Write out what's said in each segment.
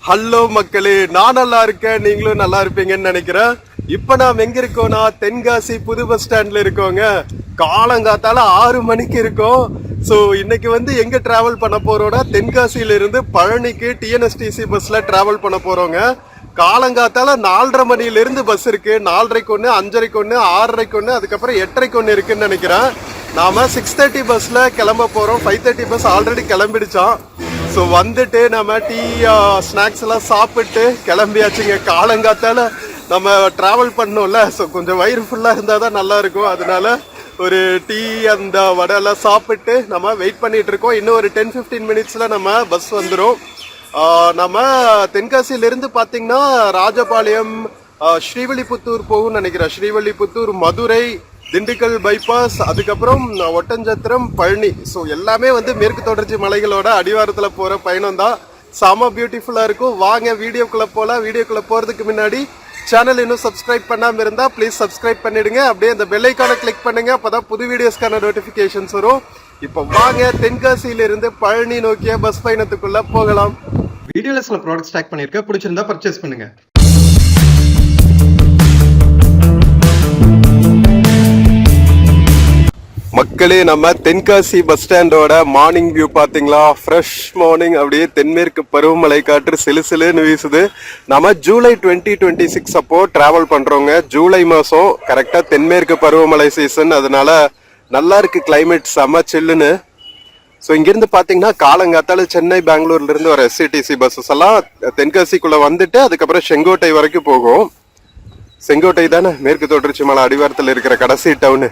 Hello மக்களே, நான் நல்லா இருக்கேன், நீங்களும் நல்லா இருப்பீங்கன்னு நினைக்கிறேன். இப்ப நாம் எங்க இருக்கோம்னா தென்காசி புது பஸ் ஸ்டாண்ட்ல இருக்கோங்க. காலங்காத்தால 6 மணிக்கு இருக்கோம். ஸோ இன்னைக்கு வந்து எங்க டிராவல் பண்ண போறோம்னா தென்காசியில இருந்து பழனிக்கு டிஎன்எஸ்டிசி பஸ்ல டிராவல் பண்ண போறோங்க. காலங்காத்தால 4:30 மணில இருந்து பஸ் இருக்கு. 4:30க்கு ஒன்று, 5:30க்கு ஒன்று, 6:30க்கு ஒன்று, அதுக்கப்புறம் 8:30க்கு ஒன்று இருக்குன்னு நினைக்கிறேன். நாம 6:30 பஸ்ல கிளம்ப போறோம். 5:30 பஸ் ஆல்ரெடி கிளம்பிடுச்சான். ஸோ வந்துட்டு நம்ம டீ ஸ்நாக்ஸ் எல்லாம் சாப்பிட்டு கிளம்பியாச்சுங்க. காலங்காத்தால நம்ம டிராவல் பண்ணோம்ல, ஸோ கொஞ்சம் வயிறு ஃபுல்லாக இருந்தால் தான் நல்லா இருக்கும். அதனால ஒரு டீ அந்த வடையெல்லாம் சாப்பிட்டு நம்ம வெயிட் பண்ணிட்டு இருக்கோம். இன்னும் ஒரு 10-15 மினிட்ஸில் நம்ம பஸ் வந்துடும். நம்ம தென்காசியிலிருந்து பார்த்தீங்கன்னா ராஜபாளையம், ஸ்ரீவில்லிபுத்தூர் போகும்னு நினைக்கிறேன். ஸ்ரீவில்லிபுத்தூர், மதுரை, திண்டுக்கல் பைபாஸ், அதுக்கப்புறம் ஒட்டஞ்சத்திரம், பழனி. ஸோ எல்லாமே வந்து மேற்கு தொடர்ச்சி மலைகளோட அடிவாரத்தில் போகிற பயணம் தான். செம பியூட்டிஃபுல்லாக இருக்கும். வாங்க வீடியோக்குள்ளே போகலாம். வீடியோக்குள்ளே போகிறதுக்கு முன்னாடி சேனல் இன்னும் சப்ஸ்கிரைப் பண்ணாமல் இருந்தால் ப்ளீஸ் சப்ஸ்கிரைப் பண்ணிடுங்க. அப்படியே அந்த பெல் ஐக்கானை கிளிக் பண்ணுங்க. அப்போ தான் புது வீடியோஸ்க்கான நோட்டிஃபிகேஷன்ஸ் வரும். இப்போ வாங்க தென்காசியிலிருந்து பழனி நோக்கிய பஸ் பயணத்துக்குள்ள போகலாம். வீடியோல சில ப்ராடக்ட்ஸ் டேக் பண்ணியிருக்கேன், பிடிச்சிருந்தா பர்ச்சேஸ் பண்ணுங்க. மக்களே, நம்ம தென்காசி பஸ் ஸ்டாண்டோட மார்னிங் வியூ பாத்தீங்களா? Fresh morning. அப்படியே தென்மேற்கு பருவமழை காற்று சிலுசிலுன்னு வீசுது. நம்ம ஜூலை 2026 அப்போ டிராவல் பண்றோங்க. ஜூலை மாசம் கரெக்டா தென்மேற்கு பருவமழை சீசன். அதனால நல்லா இருக்கு கிளைமேட், செம சில்லுன்னு. ஸோ இங்கிருந்து பாத்தீங்கன்னா காலங்காத்தால சென்னை, பெங்களூர்ல இருந்து வர எஸ்சிடிசி பஸ்ஸஸ் எல்லாம் தென்காசிக்குள்ள வந்துட்டு அதுக்கப்புறம் செங்கோட்டை வரைக்கும் போகும். செங்கோட்டை தானே மேற்கு தொடர்ச்சி மலை அடிவாரத்தில் இருக்கிற கடைசி டவுனு.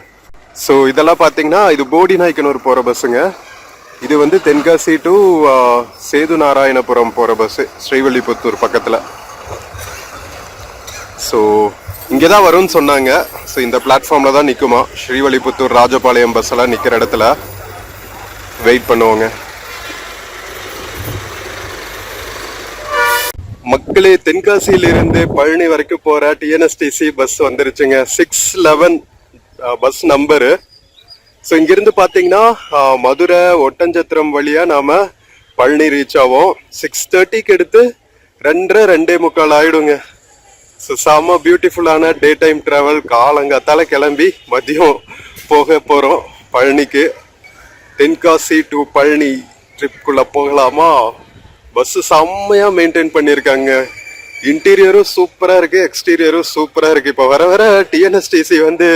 ஸோ இதெல்லாம் பார்த்தீங்கன்னா இது போடி நாய்க்கனூர் போகிற பஸ்ஸுங்க. இது வந்து தென்காசி டு சேது நாராயணபுரம் போகிற பஸ்ஸு, ஸ்ரீவில்லிபுத்தூர் பக்கத்தில். ஸோ இங்கே தான் வரும்னு சொன்னாங்க. ஸோ இந்த பிளாட்ஃபார்மில் தான் நிற்குமா. ஸ்ரீவில்லிபுத்தூர் ராஜபாளையம் பஸ் எல்லாம் நிற்கிற இடத்துல வெயிட் பண்ணுவோங்க. மக்களே, தென்காசியிலிருந்து பழனி வரைக்கும் போகிற டிஎன்எஸ்டிசி பஸ் வந்துருச்சுங்க. 611 பஸ் நம்பரு. ஸோ இங்கிருந்து பார்த்தீங்கன்னா மதுரை, ஒட்டஞ்சத்திரம் வழியா நாம பழனி ரீச் ஆவோம். 6:30க்கு எடுத்து 2:45 ஆயிடுங்க. ஸோ செம்ம பியூட்டிஃபுல்லான டே டைம் டிராவல். காலங்காத்தால கிளம்பி மதியம் போக போகிறோம் பழனிக்கு. தென்காசி டு பழனி ட்ரிப்குள்ள போகலாமா? பஸ் செம்மையா மெயின்டைன் பண்ணியிருக்காங்க. இன்டீரியரும் சூப்பரா இருக்கு, எக்ஸ்டீரியரும் சூப்பரா இருக்கு. இப்போ வர வர டிஎன்எஸ்டிசி வந்து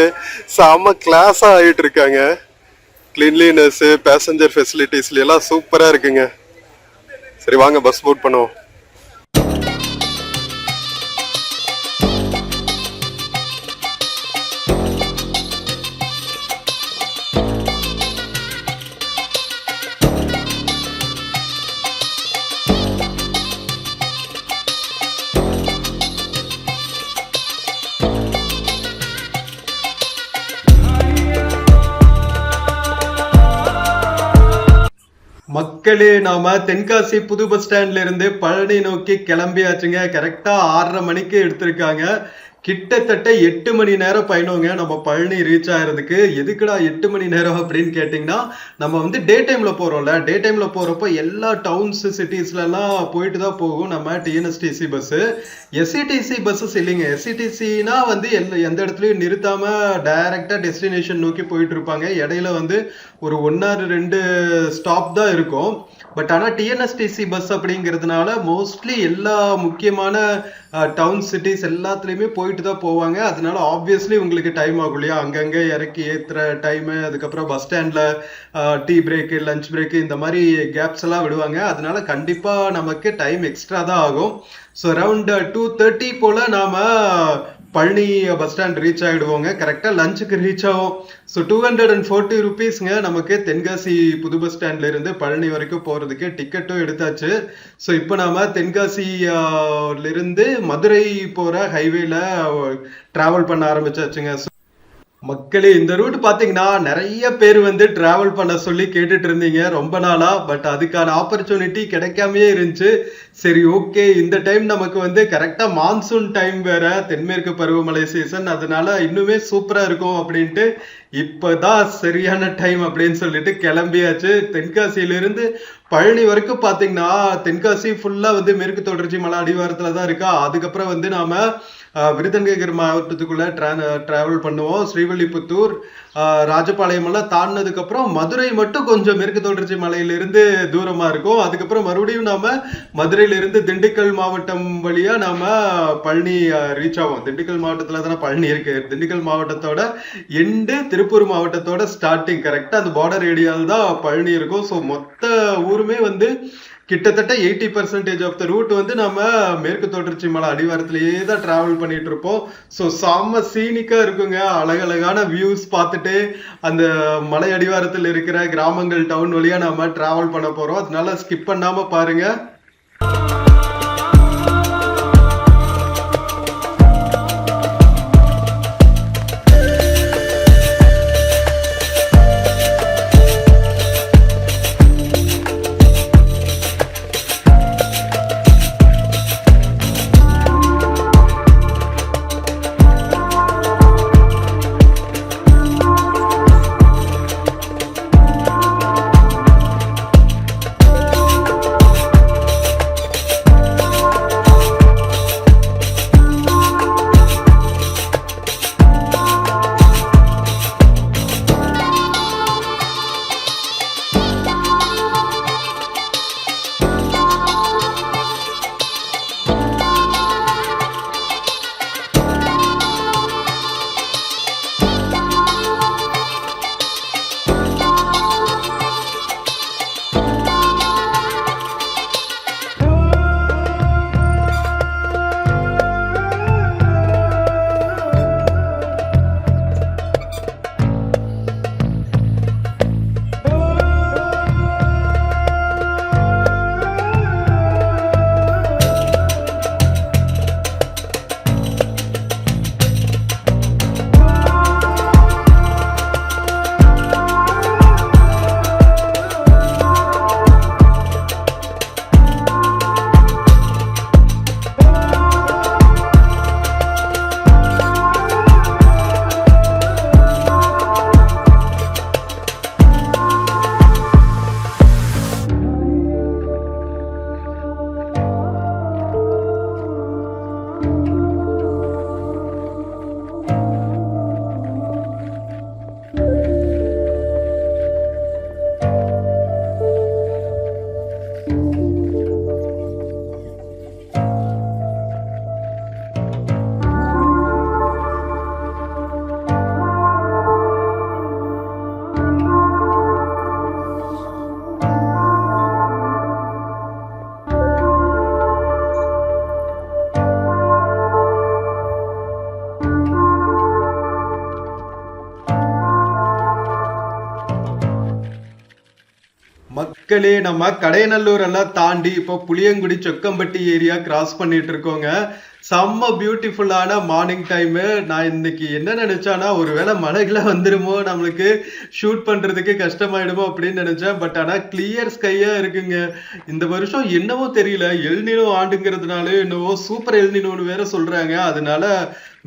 செம்ம கிளாஸா ஆகிட்டு இருக்காங்க. கிளீன்லினஸ், பேசஞ்சர் ஃபெசிலிட்டிஸ்ல எல்லாம் சூப்பரா இருக்குங்க. சரி வாங்க பஸ் போட் பண்ணுவோம். மக்களே, நாம தென்காசி புது பஸ் ஸ்டாண்ட்ல இருந்து பழனி நோக்கி கிளம்பியாச்சுங்க. கரெக்டா 6:30 மணிக்கு எடுத்திருக்காங்க. கிட்டத்தட்ட 8 மணி நேரம் பயணங்க நம்ம பழனி ரீச் ஆகிறதுக்கு. எதுக்குடா 8 மணி நேரம் அப்படின்னு கேட்டிங்கன்னா, நம்ம வந்து டே டைம்ல போறோம்ல. டே டைம்ல போறப்போ எல்லா டவுன்ஸ், சிட்டிஸ்ல எல்லாம் போயிட்டு தான் போகும் நம்ம டிஎன்எஸ்டிசி பஸ். எஸ்சிடிசி பஸ்ஸஸ் இல்லைங்க. எஸ்சிடிசினா வந்து எந்த இடத்துலயும் நிறுத்தாம டைரக்டா டெஸ்டினேஷன் நோக்கி போயிட்டு இருப்பாங்க. இடையில வந்து ஒரு 1 or 2 ஸ்டாப் தான் இருக்கும். பட் ஆனால் டிஎன்எஸ்டிசி பஸ் அப்படிங்கிறதுனால மோஸ்ட்லி எல்லா முக்கியமான டவுன், சிட்டிஸ் எல்லாத்துலேயுமே போயிட்டு தான் போவாங்க. அதனால ஆப்வியஸ்லி உங்களுக்கு டைம் ஆகும் இல்லையா? அங்கங்கே இறக்கி ஏற்றுற டைமு, அதுக்கப்புறம் பஸ் ஸ்டாண்டில் டீ பிரேக்கு, லஞ்ச் பிரேக்கு, இந்த மாதிரி கேப்ஸ் எல்லாம் விடுவாங்க. அதனால கண்டிப்பாக நமக்கு டைம் எக்ஸ்ட்ரா தான் ஆகும். ஸோ அரவுண்ட் 2:30 போல் நாம் பழனி பஸ் ஸ்டாண்ட் ரீச் ஆகிடுவோங்க. கரெக்டாக லஞ்சுக்கு ரீச் ஆகும். ஸோ 240 rupeesங்க நமக்கு தென்காசி புது பஸ் ஸ்டாண்ட்ல இருந்து பழனி வரைக்கும் போகிறதுக்கு டிக்கெட்டும் எடுத்தாச்சு. ஸோ இப்போ நாம தென்காசியில இருந்து மதுரை போகிற ஹைவேல டிராவல் பண்ண ஆரம்பிச்சாச்சுங்க. மக்களே, இந்த ரூட் பாத்தீங்கன்னா நிறைய பேர் வந்து டிராவல் பண்ண சொல்லி கேட்டுட்டு இருந்தீங்க ரொம்ப நாளா. பட் அதுக்கான ஆப்பர்ச்சுனிட்டி கிடைக்காமயே இருந்துச்சு. சரி ஓகே, இந்த டைம் நமக்கு வந்து கரெக்டா மான்சூன் டைம் வேற, தென்மேற்கு பருவமழை சீசன், அதனால இன்னுமே சூப்பரா இருக்கும் அப்படின்ட்டு இப்பதான் சரியான டைம் அப்படின்னு சொல்லிட்டு கிளம்பியாச்சு. தென்காசியிலிருந்து பழனி வரைக்கும் பாத்தீங்கன்னா தென்காசி ஃபுல்லா வந்து மேற்கு தொடர்ச்சி மலை அடிவாரத்துல தான் இருக்கா. அதுக்கப்புறம் வந்து நாம விருதுநகர் மாவட்டத்துக்குள்ள டிராவல் பண்ணுவோம். ஸ்ரீவில்லிபுத்தூர், ராஜபாளையம் எல்லாம் தாண்டினதுக்கு அப்புறம் மதுரை மட்டும் கொஞ்சம் மேற்கு தொடர்ச்சி மலையிலிருந்து தூரமா இருக்கும். அதுக்கப்புறம் மறுபடியும் நாம மதுரையில இருந்து திண்டுக்கல் மாவட்டம் வழியா நாம பழனி ரீச் ஆகும். திண்டுக்கல் மாவட்டத்துல தானே பழனி இருக்கு. திண்டுக்கல் மாவட்டத்தோட எண்டு திருப்பூர் மாவட்டத்தோட ஸ்டார்டிங் கரெக்டா அந்த பார்டர் ஏரியாவில் தான் பழனி இருக்கும். ஸோ மொத்த ஊருமே வந்து கிட்டத்தட்ட 80% ஆஃப் த ரூட் வந்து நம்ம மேற்கு தொடர்ச்சி மலை அடிவாரத்திலேயே தான் டிராவல் பண்ணிட்டு இருப்போம். ஸோ செம்ம சீனிக்கா இருக்குங்க. அழகழகான வியூஸ் பார்த்துட்டு அந்த மலை அடிவாரத்தில் இருக்கிற கிராமங்கள் டவுன் வழியா நாம டிராவல் பண்ண போறோம். அதனால ஸ்கிப் பண்ணாம பாருங்க. மக்களே, நம்ம கடையநல்லூர் எல்லாம் தாண்டி இப்போ புளியங்குடி சொக்கம்பட்டி ஏரியா கிராஸ் பண்ணிட்டு இருக்கோங்க. செம்ம பியூட்டிஃபுல்லான மார்னிங் டைமு. நான் இன்னைக்கு என்ன நினைச்சானா, ஒருவேளை மழைகளை வந்துடுமோ, நம்மளுக்கு ஷூட் பண்றதுக்கு கஷ்டமாயிடுமோ அப்படின்னு நினைச்சேன். பட் ஆனா கிளியர் ஸ்கையா இருக்குங்க. இந்த வருஷம் என்னவோ தெரியல, எல்னினோ ஆண்டுங்கிறதுனால என்னவோ சூப்பர் எல்னினோன்னு வேற சொல்றாங்க. அதனால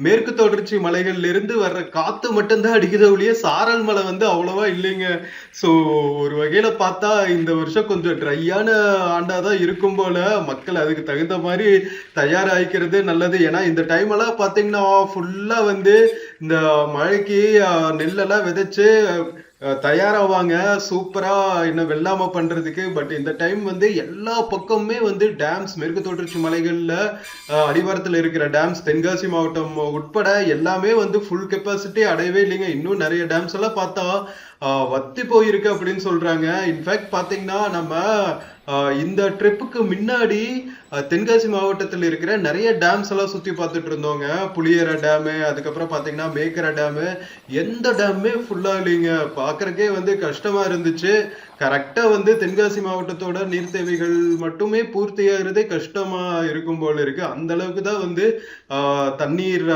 மேற்கு தொடர்ச்சி மலைகள்ல இருந்து வர்ற காத்து மட்டும்தான் அடிக்குத ஒழிய சாரல் மலை வந்து அவ்வளவா இல்லைங்க. ஸோ ஒரு வகையில பார்த்தா இந்த வருஷம் கொஞ்சம் ட்ரையான ஆண்டாதான் இருக்கும் போல. மக்கள் அதுக்கு தகுந்த மாதிரி தயாராகிக்கிறது நல்லது. ஏன்னா இந்த டைம் எல்லாம் பாத்தீங்கன்னா ஃபுல்லா வந்து இந்த மழைக்கு நெல்லெல்லாம் விதைச்சு தயாராவாங்க சூப்பரா இன்னும் வெள்ளாம பண்றதுக்கு. பட் இந்த டைம் வந்து எல்லா பக்கமுமே வந்து டேம்ஸ், மேற்கு தொடர்ச்சி மலைகள்ல அடிவாரத்துல இருக்கிற டேம்ஸ், தென்காசி மாவட்டம் உட்பட எல்லாமே வந்து ஃபுல் கெப்பாசிட்டி அடையவே இல்லைங்க. இன்னும் நிறைய டேம்ஸ் எல்லாம் பார்த்தா வத்தி போயிருக்கு அப்படின்னு சொல்றாங்க. இன்ஃபேக்ட் பாத்தீங்கன்னா நம்ம இந்த ட்ரிப்புக்கு முன்னாடி தென்காசி மாவட்டத்தில் இருக்கிற நிறைய டேம்ஸ் எல்லாம் சுத்தி பார்த்துட்டு இருந்தோங்க. புளியரை டேமு, அதுக்கப்புறம் பாத்தீங்கன்னா மேக்கரை டேமு, எந்த டேமுமே ஃபுல்லா இல்லைங்க. பாக்குறக்கே வந்து கஷ்டமா இருந்துச்சு. கரெக்டா வந்து தென்காசி மாவட்டத்தோட நீர் தேவைகள் மட்டுமே பூர்த்தியாகிறதே கஷ்டமா இருக்கும் போல இருக்கு. அந்த அளவுக்கு தான் வந்து தண்ணீர்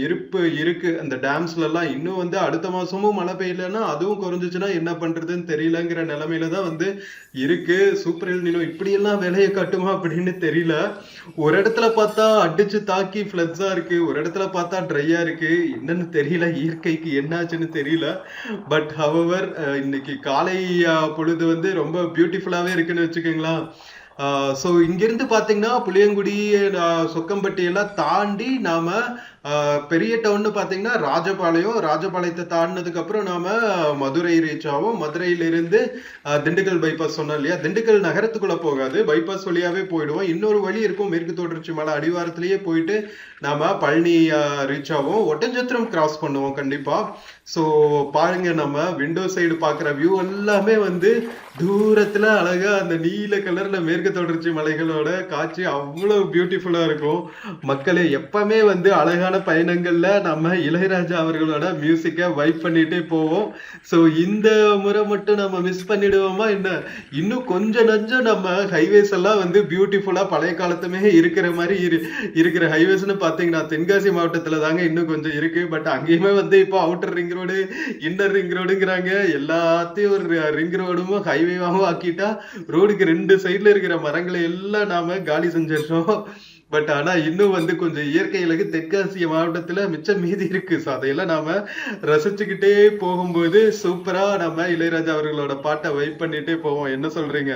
இருப்பு இருக்கு அந்த டேம்ஸ்ல எல்லாம். இன்னும் வந்து அடுத்த மாசமும் மழை பெய்யலன்னா அதுவும் குறைஞ்சிச்சுன்னா என்ன பண்றதுன்னு தெரியலங்கிற நிலைமையில தான் வந்து இருக்கு. சூப்பர் எல் நினோ இப்படியெல்லாம் வேலையை காட்டுமா அப்படின்னு தெரியல. ஒரு இடத்துல பார்த்தா அடிச்சு தாக்கி ஃப்ளட்ஸா இருக்கு, ஒரு இடத்துல பார்த்தா ட்ரையா இருக்கு. என்னன்னு தெரியல, இயற்கைக்கு என்னாச்சுன்னு தெரியல. பட் ஹவவர் இன்னைக்கு காலை பொழுது வந்து ரொம்ப பியூட்டிஃபுல்லாவே இருக்குன்னு வச்சுக்கோங்களேன். ஸோ இங்கிருந்து பார்த்தீங்கன்னா புளியங்குடி, சொக்கம்பட்டி எல்லாம் தாண்டி நாம பெரிய டவுன் பார்த்தீங்கன்னா ராஜபாளையத்தை தாண்டினதுக்கு அப்புறம் நாம மதுரை ரீச் ஆகும். மதுரையிலிருந்து திண்டுக்கல் பைபாஸ் சொன்னோம் இல்லையா, திண்டுக்கல் நகரத்துக்குள்ள போகாது, பைபாஸ் வழியாவே போயிடுவோம். இன்னொரு வழி இருக்கும், மேற்கு தொடர்ச்சி மலை அடிவாரத்திலேயே போயிட்டு நாம பழனி ரீச் ஆகும். ஒட்டஞ்சத்திரம் கிராஸ் பண்ணுவோம் கண்டிப்பா. ஸோ பாருங்க, நம்ம விண்டோ சைடு பாக்குற வியூ எல்லாமே வந்து தூரத்துல அழகா அந்த நீல கலர்ல மேற்கு தொடர்ச்சி மலைகளோட காட்சி அவ்வளவு பியூட்டிஃபுல்லா இருக்கும். மக்களே, எப்பவுமே வந்து அழகான பயணங்கள்ல நம்ம இளையராஜா அவர்களோட மியூசிக்கை வைப் பண்ணிட்டே போவோம். ஸோ இந்த முறை மட்டும் நம்ம மிஸ் பண்ணிடுவோமா என்ன? இன்னும் கொஞ்சம் நஞ்சம் நம்ம ஹைவேஸ் எல்லாம் வந்து பியூட்டிஃபுல்லா பழைய காலத்துமே இருக்கிற மாதிரி இருக்கிற ஹைவேஸ்னு பாத்தீங்கன்னா தென்காசி மாவட்டத்துல தாங்க இன்னும் கொஞ்சம் இருக்கு. பட் அங்கேயுமே வந்து இப்போ outer ring road, inner ring ரோடுங்கிறாங்க. எல்லாத்தையும் ஒரு ரிங் ரோடும் ஹைவேவாகவும் ஆக்கிட்டா ரோடுக்கு 2 சைட்ல இருக்கிற மரங்களை எல்லாம் நாம காலி செஞ்சிடறோம். பட் ஆனா இன்னும் வந்து கொஞ்சம் இயற்கை அழகு தெற்காசிய மாவட்டத்துல மிச்சம் மீதி இருக்கு. ஸோ அதையெல்லாம் நாம ரசிச்சுக்கிட்டே போகும்போது சூப்பரா நம்ம இளையராஜா அவர்களோட பாட்டை வைப் பண்ணிட்டே போவோம். என்ன சொல்றீங்க?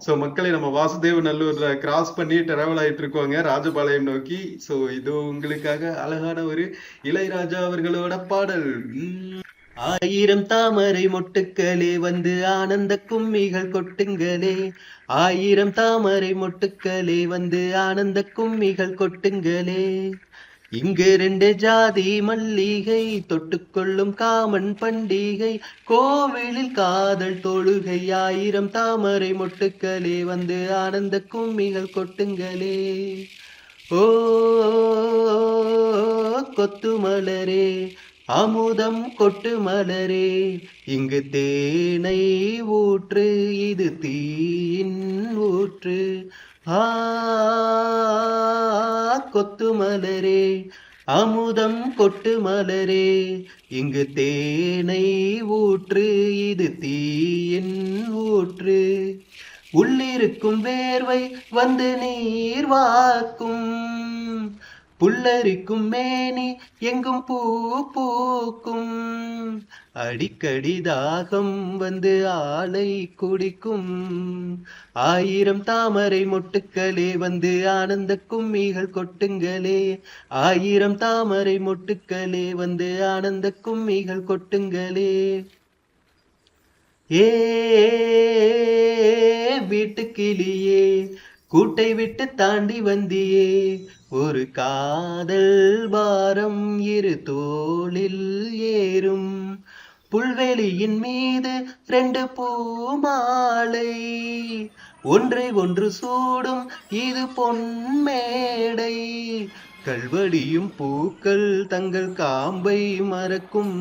ஸோ மக்களை, நம்ம வாசுதேவ நல்லூர்ல கிராஸ் பண்ணி டிராவல் ஆயிட்டு இருக்கோங்க ராஜபாளையம் நோக்கி. ஸோ இது உங்களுக்காக அழகான ஒரு இளையராஜா அவர்களோட பாடல். 1000 தாமரை மொட்டுக்களே வந்து ஆனந்த கும்மிகள் கொட்டுங்களே, 1000 தாமரை மொட்டுக்களே வந்து ஆனந்த கும்மிகள் கொட்டுங்களே. இங்கு 2 ஜாதி மல்லிகை தொட்டுக்கொள்ளும் காமன் பண்டிகை, கோவிலில் காதல் தொழுகை, 1000 தாமரை மொட்டுக்களே வந்து ஆனந்த கும்மிகள் கொட்டுங்களே. ஓ கொத்து மலரே, அமுதம் கொட்டு மலரே, இங்கு தேனை ஊற்று, இது தீயின் ஊற்று. கொத்து மலரே, அமுதம் கொட்டு மலரே, இங்கு தேனை ஊற்று, இது தீயின் ஊற்று. உள்ளிருக்கும் வேர்வை வந்து நீர் வாக்கும், புல்லரிக்கும் மேனி எங்கும் பூ பூக்கும், அடிக்கடி தாகம் வந்து ஆளை குடிக்கும். 1000 தாமரை மொட்டுக்களே வந்து ஆனந்த கும்மிகள் கொட்டுங்களே, 1000 தாமரை மொட்டுக்களே வந்து ஆனந்த கும்மிகள் கொட்டுங்களே. ஏ வீட்டுக்கிளியே, கூட்டை விட்டு தாண்டி வந்தியே, ஒரு காதல் பாரம் இரு தோளில் ஏறும், புல்வெளியின் மீது 2 பூமாலை, ஒன்றை ஒன்று சூடும் இது பொன்மேடை, கல்வடியும் பூக்கள் தங்கள் காம்பை மறக்கும்.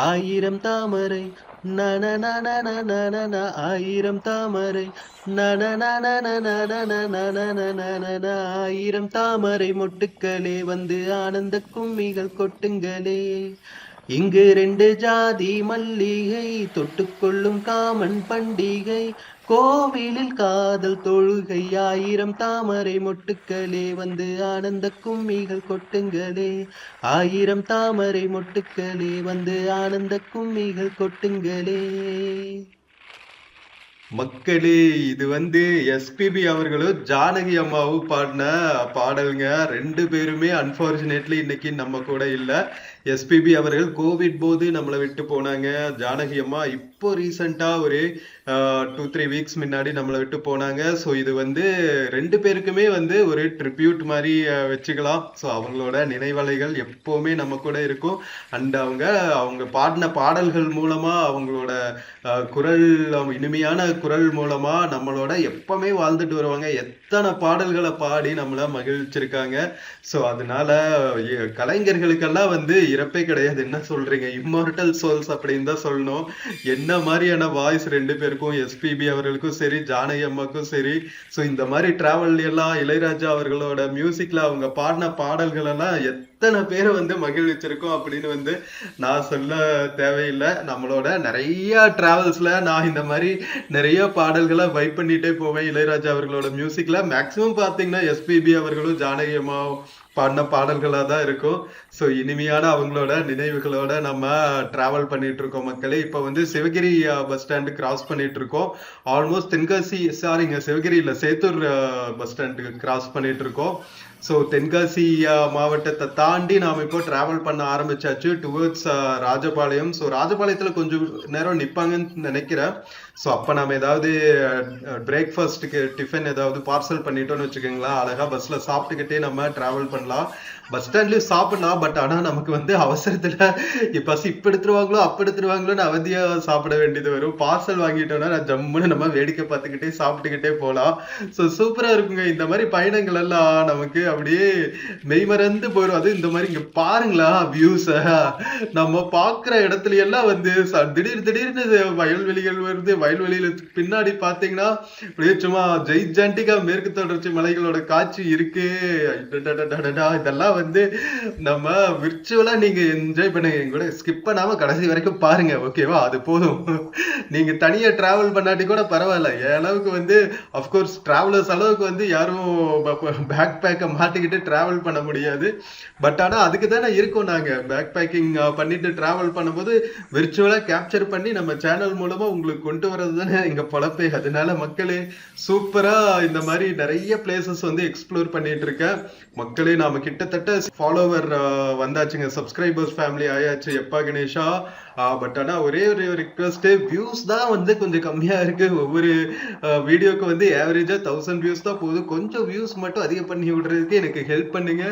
1000 தாமரை நனநனநனநன, 1000 தாமரை நனநனநனநனநனநனநனநன, 1000 தாமரை மொட்டுக்களே வந்து ஆனந்த கும்மிகள் கொட்டுங்களே. இங்கு 2 ஜாதி மல்லிகை தொட்டுக்கொள்ளும் காமன் பண்டிகை, கோவிலில் காதல் தொழுகை, 1000 தாமரை மொட்டுக்களே வந்து ஆனந்த கும்மிகள் கொட்டுங்களே, 1000 தாமரை மொட்டுக்களே வந்து ஆனந்த கும்மிகள் கொட்டுங்களே. மக்களே, இது வந்து எஸ்பிபி அவர்களும் ஜானகி அம்மாவும் பாடின பாடலுங்க. 2 பேருமே அன்பார்ச்சுனேட்லி இன்னைக்கு நம்ம கூட இல்ல. எஸ்பிபி அவர்கள் கோவிட் போது நம்மளை விட்டு போனாங்க. ஜானகி அம்மா இப்போ ரீசெண்டா ஒரு 2-3 வீக்ஸ் முன்னாடி நம்மளை விட்டு போனாங்க. ஸோ இது வந்து 2 பேருக்குமே வந்து ஒரு ட்ரிபியூட் மாதிரி வச்சுக்கலாம். ஸோ அவங்களோட நினைவலைகள் எப்பவுமே நம்ம கூட இருக்கும். அண்ட் அவங்க பாடின பாடல்கள் மூலமா, அவங்களோட குரல், இனிமையான குரல் மூலமா நம்மளோட எப்பவுமே வாழ்ந்துட்டு வருவாங்க. எத்தனை பாடல்களை பாடி நம்மள மகிழ்ச்சிருக்காங்க. ஸோ அதனால கலைஞர்களுக்கெல்லாம் வந்து இறப்பே கிடையாது. என்ன சொல்றீங்க? இம்மார்டல் சோல்ஸ் அப்படின்னு தான் சொல்லணும். என்ன மாதிரியான வாய்ஸ் 2 பேருக்கும், எஸ்பிபி அவர்களுக்கும் சரி, ஜானகி அம்மாக்கும் சரி. ஸோ இந்த மாதிரி டிராவல் எல்லாம் இளையராஜா அவர்களோட மியூசிக்ல அவங்க பாடின பாடல்கள் எல்லாம் எத்தனை பேரை வந்து மகிழ்விச்சிருக்கோம் அப்படின்னு வந்து நான் சொல்ல தேவையில்லை. நம்மளோட நிறைய டிராவல்ஸ்ல நான் இந்த மாதிரி நிறைய பாடல்களை வைப் பண்ணிட்டே போவேன். இளையராஜா அவர்களோட மியூசிக்ல மேக்சிமம் பாத்தீங்கன்னா எஸ்பிபி அவர்களும் ஜானகி அம்மா பாடின பாடல்களா தான் இருக்கும். ஸோ இனிமையான அவங்களோட நினைவுகளோட நம்ம டிராவல் பண்ணிட்டு இருக்கோம் மக்களே. இப்போ வந்து சிவகிரி பஸ் ஸ்டாண்டு கிராஸ் பண்ணிட்டு இருக்கோம். ஆல்மோஸ்ட் தென்காசி சாரிங்க சிவகிரி இல்ல சேத்தூர் பஸ் ஸ்டாண்டுக்கு கிராஸ் பண்ணிட்டு இருக்கோம். ஸோ தென்காசி மாவட்டத்தை தாண்டி நாம் இப்போ டிராவல் பண்ண ஆரம்பிச்சாச்சு டுவர்ட்ஸ் ராஜபாளையம். ஸோ ராஜபாளையத்தில் கொஞ்சம் நேரம் நிற்பாங்கன்னு நினைக்கிறேன். ஸோ அப்போ நம்ம ஏதாவது பிரேக்ஃபாஸ்ட்டுக்கு டிஃபன் ஏதாவது பார்சல் பண்ணிட்டோம்னு வச்சுக்கோங்களேன், அழகா பஸ்ல சாப்பிட்டுக்கிட்டே நம்ம டிராவல் பண்ணலாம். பஸ் ஸ்டாண்ட்லயும் சாப்பிடலாம், பட் ஆனா நமக்கு வந்து அவசரத்துல பஸ் இப்ப எடுத்துருவாங்களோ அப்ப எடுத்துருவாங்களோன்னு அவதியா சாப்பிட வேண்டியது வரும். பார்சல் வாங்கிட்டோம்னா நான் ஜம்முன்னு நம்ம வேடிக்கை பார்த்துக்கிட்டே சாப்பிட்டுக்கிட்டே போகலாம். ஸோ சூப்பரா இருக்குங்க இந்த மாதிரி பயணங்கள் எல்லாம். நமக்கு அப்படியே மெய்மறந்து போயிடும். அது இந்த மாதிரி இங்க பாருங்களா வியூஸ நம்ம பாக்குற இடத்துல எல்லாம் வந்து திடீர்னு வயல்வெளிகள் வருது. வயல்வெளியில பின்னாடி பாத்தீங்கன்னா அப்படியே சும்மா ஜெய்ஜாண்டிக்கா மேற்கு தொடர்ச்சி மலைகளோட காட்சி இருக்கு. இதெல்லாம் வந்து நம்ம விர்ச்சுவலா நீங்க என்ஜாய் பண்ணுங்க. கூட ஸ்கிப் பண்ணாம கடைசி வரைக்கும் பாருங்க, ஓகேவா? அது போதும். நீங்க தனியா டிராவல் பண்ணாட்டி கூட பரவாயில்ல. அளவுக்கு வந்து அப்கோர்ஸ் டிராவலர்ஸ் அளவுக்கு வந்து யாரும் பேக் பேக்கை மாட்டிக்கிட்டு டிராவல் பண்ண முடியாது. பட் ஆனா அதுக்கு தானே இருக்கும். நாங்க பேக் பேக்கிங் பண்ணிட்டு டிராவல் பண்ணும்போது விர்ச்சுவலா கேப்சர் பண்ணி நம்ம சேனல் மூலமா உங்களுக்கு கொண்டு வரது தானே எங்க பொழப்பே. அதனால மக்களே சூப்பரா இந்த மாதிரி நிறைய பிளேசஸ் வந்து எக்ஸ்ப்ளோர் பண்ணிட்டு இருக்கேன். மக்களே நாம கிட்டத்தட்ட ஃபாலோவர் வந்தாச்சுங்க, சப்ஸ்கிரைபர்ஸ் ஃபேமிலி ஆயாச்சு. எப்பா கணேஷா, பட் ஆனா ஒரே ஒரு ரிக்வெஸ்ட், வியூஸ் தான் வந்து கொஞ்சம் கம்மியா இருக்கு. ஒவ்வொரு வீடியோக்கு வந்து ஆவரேஜா 1000 வியூஸ் தான் போகுது. கொஞ்சம் வியூஸ் மட்டும் அதிகம் பண்ணி விடுறதுக்கு எனக்கு ஹெல்ப் பண்ணுங்க.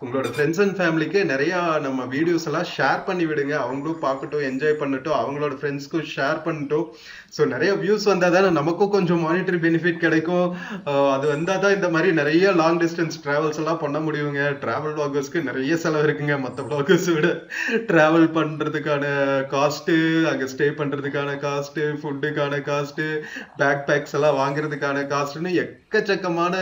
உங்களோட ஃப்ரெண்ட்ஸ் அண்ட் ஃபேமிலிக்கு நிறைய நம்ம வீடியோஸ் எல்லாம் ஷேர் பண்ணி விடுங்க. அவங்களும் பார்க்கட்டும், என்ஜாய் பண்ணட்டும், அவங்களோட ஃப்ரெண்ட்ஸ்க்கும் ஷேர் பண்ணட்டும். ஸோ நிறைய வியூஸ் வந்தால் தானே நமக்கும் கொஞ்சம் மானிட்டரி பெனிஃபிட் கிடைக்கும். அது வந்தால் தான் இந்த மாதிரி நிறைய லாங் டிஸ்டன்ஸ் ட்ராவல்ஸ் எல்லாம் பண்ண முடியுங்க. ட்ராவல் வ்ளாகர்ஸ்க்கு நிறைய செலவு இருக்குங்க. மற்ற வ்ளாகர்ஸ் விட ட்ராவல் பண்ணுறதுக்கான காஸ்ட்டு, அங்கே ஸ்டே பண்ணுறதுக்கான காஸ்ட்டு, ஃபுட்டுக்கான காஸ்ட்டு, பேக் பேக்ஸ் எல்லாம் வாங்குறதுக்கான காஸ்ட்டுன்னு எக்கச்சக்கமான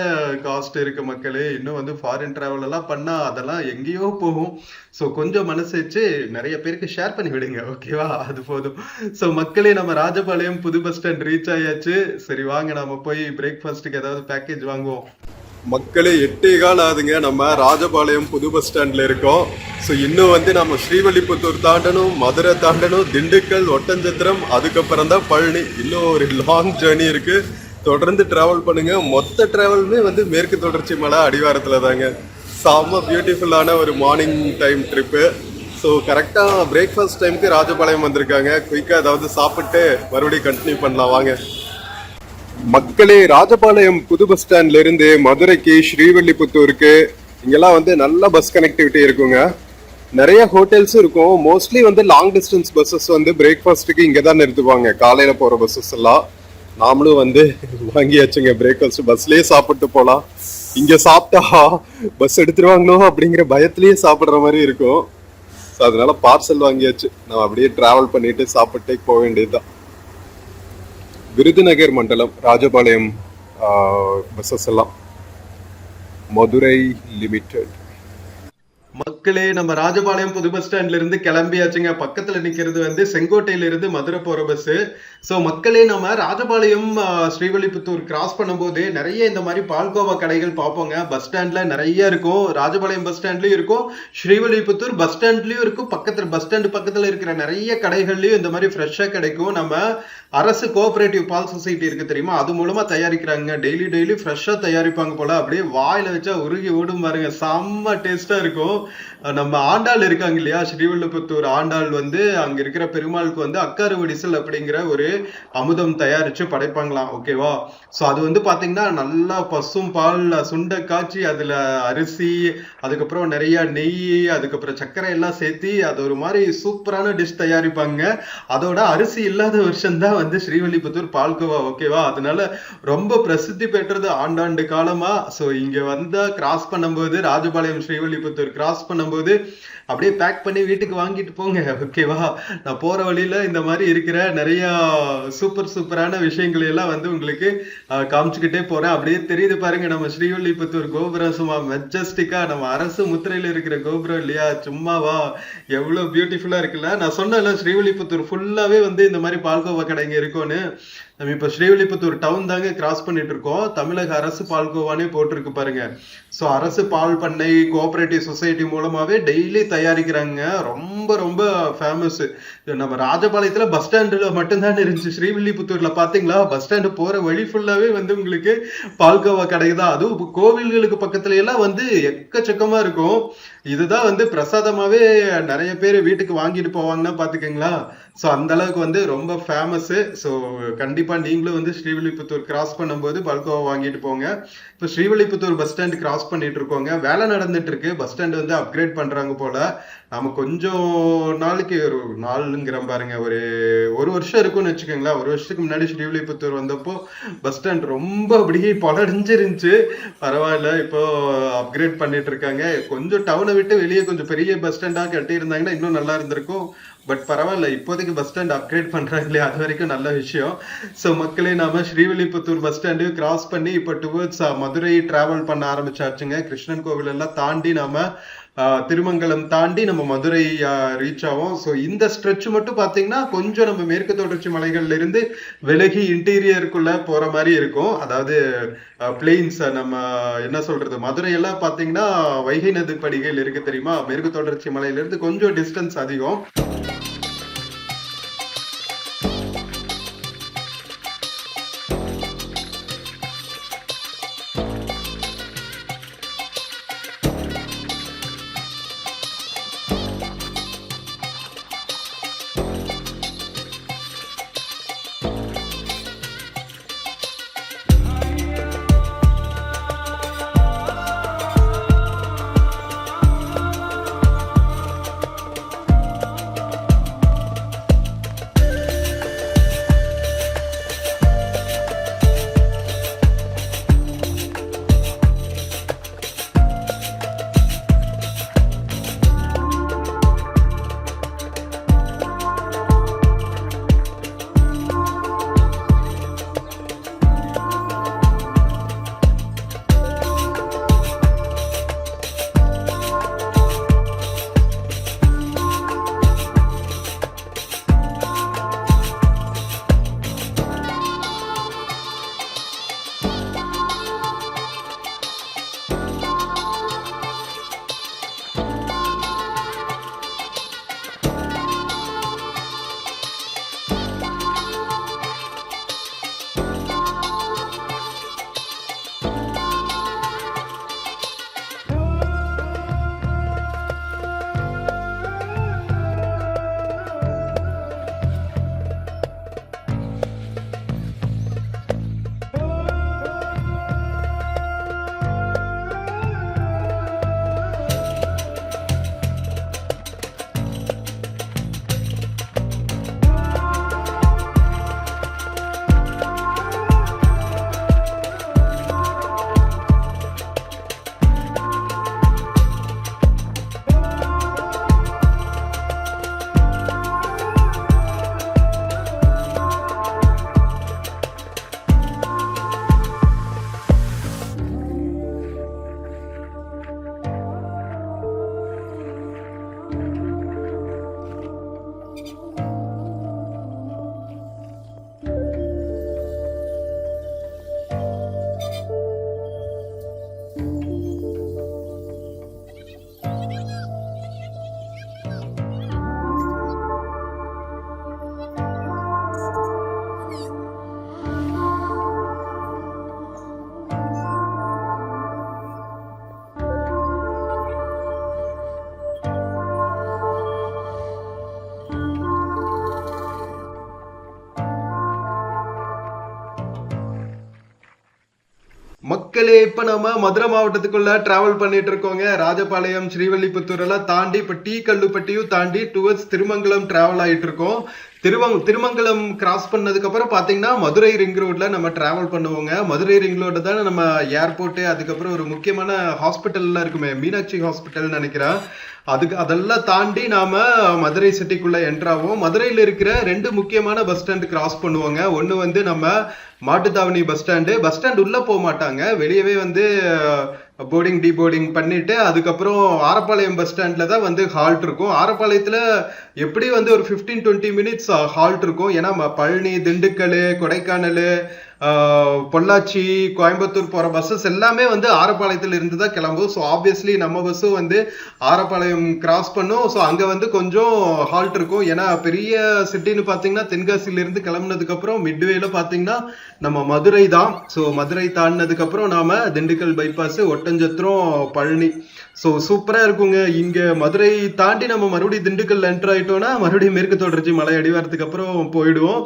காஸ்ட் இருக்கு மக்களே. இன்னும் வந்து ஃபாரின் ட்ராவல் எல்லாம் பண்ணால் அதெல்லாம் எங்கேயோ போகும். ஸோ கொஞ்சம் மனசு வச்சு நிறைய பேருக்கு ஷேர் பண்ணி விடுங்க, ஓகேவா? அது போதும். ஸோ மக்களே நம்ம ராஜபாளையம் புது பஸ் ஸ்டாண்ட் ரீச் ஆயாச்சு. சரி வாங்க நம்ம போய் பிரேக்ஃபாஸ்ட்டுக்கு ஏதாவது பேக்கேஜ் வாங்குவோம். மக்களே 8:15 ஆகுதுங்க. நம்ம ராஜபாளையம் புது பஸ் ஸ்டாண்ட்ல இருக்கோம். ஸோ இன்னும் வந்து நம்ம ஸ்ரீவல்லிபுத்தூர் தாண்டணும், மதுரை தாண்டணும், திண்டுக்கல், ஒட்டஞ்சத்திரம், அதுக்கப்புறம் தான் பழனி. இன்னும் ஒரு லாங் ஜேர்னி இருக்கு. தொடர்ந்து டிராவல் பண்ணுங்க. மொத்த டிராவலுமே வந்து மேற்கு தொடர்ச்சி மலை அடிவாரத்துல தாங்க. செம்ம பியூட்டிஃபுல்லான ஒரு மார்னிங் டைம் ட்ரிப்பு. ஸோ கரெக்டாக பிரேக்ஃபாஸ்ட் டைமுக்கு ராஜபாளையம் வந்திருக்காங்க. குயிக்காக ஏதாவது சாப்பிட்டு மறுபடியும் கண்டினியூ பண்ணலாம் வாங்க. மக்களே ராஜபாளையம் புது பஸ் ஸ்டாண்ட்ல இருந்து மதுரைக்கு, ஸ்ரீவல்லிபுத்தூருக்கு இங்கெல்லாம் வந்து நல்ல பஸ் கனெக்டிவிட்டி இருக்குங்க. நிறைய ஹோட்டல்ஸும் இருக்கும். மோஸ்ட்லி வந்து லாங் டிஸ்டன்ஸ் பஸ்ஸஸ் வந்து பிரேக்ஃபாஸ்ட்டுக்கு இங்கே தான் நிறுத்துவாங்க. காலையில் போகிற பஸ்ஸஸ் எல்லாம் நாமளும் வந்து வாங்கியாச்சுங்க. பிரேக்ஃபாஸ்ட் பஸ்லேயே சாப்பிட்டு போகலாம். இங்கே சாப்பிட்டா பஸ் எடுத்துருவாங்களோ அப்படிங்கிற பயத்திலேயே சாப்பிட்ற மாதிரி இருக்கும். ஸோ அதனால பார்சல் வாங்கியாச்சு. நம்ம அப்படியே டிராவல் பண்ணிட்டு சாப்பிட்டே போக வேண்டியதுதான். விருதுநகர் மண்டலம் ராஜபாளையம் பஸ்ஸஸ் எல்லாம் மதுரை லிமிடெட். மக்களே நம்ம ராஜபாளையம் புது பஸ் ஸ்டாண்ட்ல இருந்து கிளம்பியாச்சுங்க. பக்கத்துல நிக்கிறது வந்து செங்கோட்டையில இருந்து மதுரை போற பஸ். ஸோ மக்களே நம்ம ராஜபாளையம் ஸ்ரீவல்லிபுத்தூர் கிராஸ் பண்ணும்போது நிறைய இந்த மாதிரி பால்கோவா கடைகள் பார்ப்போங்க. பஸ் ஸ்டாண்ட்ல நிறைய இருக்கும். ராஜபாளையம் பஸ் ஸ்டாண்ட்லயும் இருக்கும், ஸ்ரீவல்லிபுத்தூர் பஸ் ஸ்டாண்ட்லயும் இருக்கும். பக்கத்துல பஸ் ஸ்டாண்டு பக்கத்துல இருக்கிற நிறைய கடைகள்லயும் இந்த மாதிரி ஃப்ரெஷ்ஷா கிடைக்கும். நம்ம அரசு கோஆபரேட்டிவ் பால் சொசைட்டி இருக்கு தெரியுமா, அது மூலமா தயாரிக்கிறாங்க. டெய்லி ஃப்ரெஷ்ஷா தயாரிப்பாங்க போல. அப்படியே வாயில வச்சா உருகி ஓடும் பாருங்க, செம்ம டேஸ்டா இருக்கும். நம்ம ஆண்டாள் இருக்காங்க இல்லையா, ஸ்ரீவில்லிபுத்தூர் ஆண்டாள் வந்து அங்க இருக்கிற பெருமாளுக்கு வந்து அக்காறு வடிசல் அப்படிங்கிற ஒரு அமுதம் தயாரிச்சு படைப்பாங்களாம், ஓகேவா? ஸோ அது வந்து பாத்தீங்கன்னா நல்லா பசும் பால் சுண்ட காய்ச்சி அதுல அரிசி, அதுக்கப்புறம் நிறைய நெய், அதுக்கப்புறம் சர்க்கரை எல்லாம் சேர்த்து அது ஒரு மாதிரி சூப்பரான டிஷ் தயாரிப்பாங்க. அதோட அரிசி இல்லாத வருஷம் தான் வந்து ஸ்ரீவில்லிபுத்தூர் பால்கோவா, ஓகேவா? அதனால ரொம்ப பிரசித்தி பெற்றது ஆண்டாண்டு காலமா. ஸோ இங்க வந்து கிராஸ் பண்ணும்போது ராஜபாளையம் ஸ்ரீவில்லிபுத்தூர் கிராஸ் பண்ணும்போது பண்ணும்போது அப்படியே பேக் பண்ணி வீட்டுக்கு வாங்கிட்டு போங்க. ஓகேவா? நான் போற வழியில இந்த மாதிரி இருக்கிற நிறைய சூப்பரான விஷயங்களை எல்லாம் வந்து உங்களுக்கு காமிச்சுக்கிட்டே போறேன். அப்படியே தெரியுது பாருங்க நம்ம ஸ்ரீவில்லிபுத்தூர் கோபுரம் சும்மா மெஜஸ்டிக்கா, நம்ம அரசு முத்திரையில இருக்கிற கோபுரம் இல்லையா? சும்மாவா எவ்வளவு பியூட்டிஃபுல்லா இருக்குல்ல. நான் சொன்னேன்ல ஸ்ரீவில்லிபுத்தூர் ஃபுல்லாவே வந்து இந்த மாதிரி பால்கோவா கடைங்க இருக்கும்னு. நம்ம இப்ப ஸ்ரீவில்லிபுத்தூர் டவுன் தாங்க கிராஸ் பண்ணிட்டு இருக்கோம். தமிழக அரசு பால்கோவானே போட்டிருக்கு பாருங்க. சோ அரசு பால் பண்ணை கோஆபரேட்டிவ் சொசைட்டி மூலமாவே டெய்லி தயாரிக்கிறாங்க. ரொம்ப ரொம்ப ஃபேமஸ். நம்ம ராஜபாளையத்துல பஸ் ஸ்டாண்டுல மட்டும்தான் இருந்துச்சு. ஸ்ரீவில்லிபுத்தூர்ல பாத்தீங்களா, பஸ் ஸ்டாண்டு போற வழி ஃபுல்லாவே வந்து உங்களுக்கு பால்கோவா கடை தான். அதுவும் கோவில்களுக்கு பக்கத்துல எல்லாம் வந்து எக்கச்சக்கமா இருக்கும். இதுதான் வந்து பிரசாதமாவே நிறைய பேர் வீட்டுக்கு வாங்கிட்டு போவாங்கன்னா பாத்துக்கீங்களா. சோ அந்த அளவுக்கு வந்து ரொம்ப ஃபேமஸ். சோ கண்டிப்பா நீங்களும் வந்து ஸ்ரீவில்லிபுத்தூர் கிராஸ் பண்ணும்போது பால்கோவா வாங்கிட்டு போங்க. இப்ப ஸ்ரீவில்லிபுத்தூர் பஸ் ஸ்டாண்ட் கிராஸ் பண்ணிட்டு இருக்கோங்க. வேலை நடந்துட்டு இருக்கு. பஸ் ஸ்டாண்ட் வந்து அப்கிரேட் பண்றாங்க போல. நம்ம கொஞ்சம் நாளைக்கு ஒரு நாளுங்கிற பாருங்க, ஒரு வருஷம் இருக்கும்னு வச்சுக்கோங்களேன். ஒரு வருஷத்துக்கு முன்னாடி ஸ்ரீவில்லிபுத்தூர் வந்தப்போ பஸ் ஸ்டாண்ட் ரொம்ப அப்படியே பலடைஞ்சிருந்துச்சு. பரவாயில்ல, இப்போ அப்கிரேட் பண்ணிட்டு இருக்காங்க. கொஞ்சம் டவுனை விட்டு வெளியே கொஞ்சம் பெரிய பஸ் ஸ்டாண்டா கட்டி இருந்தாங்கன்னா இன்னும் நல்லா இருந்திருக்கும். பட் பரவாயில்ல, இப்போதைக்கு பஸ் ஸ்டாண்ட் அப்கிரேட் பண்றாங்களே, அது வரைக்கும் நல்ல விஷயம். சோ மக்களே, நாம ஸ்ரீவில்லிபுத்தூர் பஸ் ஸ்டாண்டு கிராஸ் பண்ணி இப்ப டுவர்ட்ஸ் மதுரை டிராவல் பண்ண ஆரம்பிச்சாச்சுங்க. கிருஷ்ணன் கோவில் எல்லாம் தாண்டி நாம திருமங்கலம் தாண்டி நம்ம மதுரை ரீச் ஆகும். ஸோ இந்த ஸ்ட்ரெச் மட்டும் பார்த்தீங்கன்னா கொஞ்சம் நம்ம மேற்கு தொடர்ச்சி மலைகள்ல இருந்து விலகி இன்டீரியருக்குள்ள போற மாதிரி இருக்கும். அதாவது பிளெயின்ஸ், நம்ம என்ன சொல்றது, மதுரை எல்லாம் பார்த்தீங்கன்னா வைகை நதி படிகள் இருக்கு தெரியுமா, மேற்கு தொடர்ச்சி மலையில இருந்து கொஞ்சம் டிஸ்டன்ஸ் அதிகம். மக்களே, இப்ப நம்ம மதுரை மாவட்டத்துக்குள்ள டிராவல் பண்ணிட்டு இருக்கோங்க. ராஜபாளையம், ஸ்ரீவில்லிபுத்தூர் எல்லாம் தாண்டி இப்ப டீ கல்லுப்பட்டியும் தாண்டி டுவர்ட்ஸ் திருமங்கலம் டிராவல் ஆயிட்டு இருக்கோம். திருமங்கலம் கிராஸ் பண்ணதுக்கு அப்புறம் பாத்தீங்கன்னா மதுரை ரிங் ரோட்ல நம்ம டிராவல் பண்ணுவோங்க. மதுரை ரிங் ரோடு தான் நம்ம ஏர்போர்ட், அதுக்கப்புறம் ஒரு முக்கியமான ஹாஸ்பிட்டல்லாம் இருக்குமே, மீனாட்சி ஹாஸ்பிட்டல் நினைக்கிறேன். அதெல்லாம் தாண்டி நாம மதுரை சிட்டிக்குள்ள என்ட்ராவோம். மதுரையில இருக்கிற 2 முக்கியமான பஸ் ஸ்டாண்ட் கிராஸ் பண்ணுவாங்க. ஒண்ணு வந்து நம்ம மாட்டுத்தாவணி பஸ் ஸ்டாண்ட் உள்ள போக மாட்டாங்க, வெளியவே வந்து போர்டிங் டீபோர்டிங் பண்ணிட்டு அதுக்கப்புறம் ஆரப்பாளையம் பஸ் ஸ்டாண்ட்ல தான் வந்து ஹால்ட் இருக்கும். ஆரப்பாளையத்துல எப்படி வந்து ஒரு 15-20 மினிட்ஸ் ஹால்ட் இருக்கும். ஏன்னா பழனி, திண்டுக்கல், கொடைக்கானல், பொள்ளாச்சி, கோயம்புத்தூர் போற பஸ்ஸஸ் எல்லாமே வந்து ஆரப்பாளையத்துல இருந்து தான் கிளம்பும். ஸோ ஆப்வியஸ்லி நம்ம பஸ்ஸும் வந்து ஆரப்பாளையம் கிராஸ் பண்ணும். ஸோ அங்க வந்து கொஞ்சம் ஹால்ட் இருக்கும். ஏன்னா பெரிய சிட்டின்னு பாத்தீங்கன்னா தென்காசியில இருந்து கிளம்புனதுக்கு அப்புறம் மிட்வேல பாத்தீங்கன்னா நம்ம மதுரை தான். ஸோ மதுரை தாண்டினதுக்கு அப்புறம் நாம திண்டுக்கல் பைபாஸ், ஒட்டஞ்சத்திரம், பழனி. ஸோ சூப்பரா இருக்குங்க. இங்க மதுரை தாண்டி நம்ம மறுபடியும் திண்டுக்கல் என்டர் ஆயிட்டோம்னா மறுபடியும் மேற்கு தொடர்ச்சி மலை அடிவாரத்துக்கு அப்புறம் போயிடுவோம்.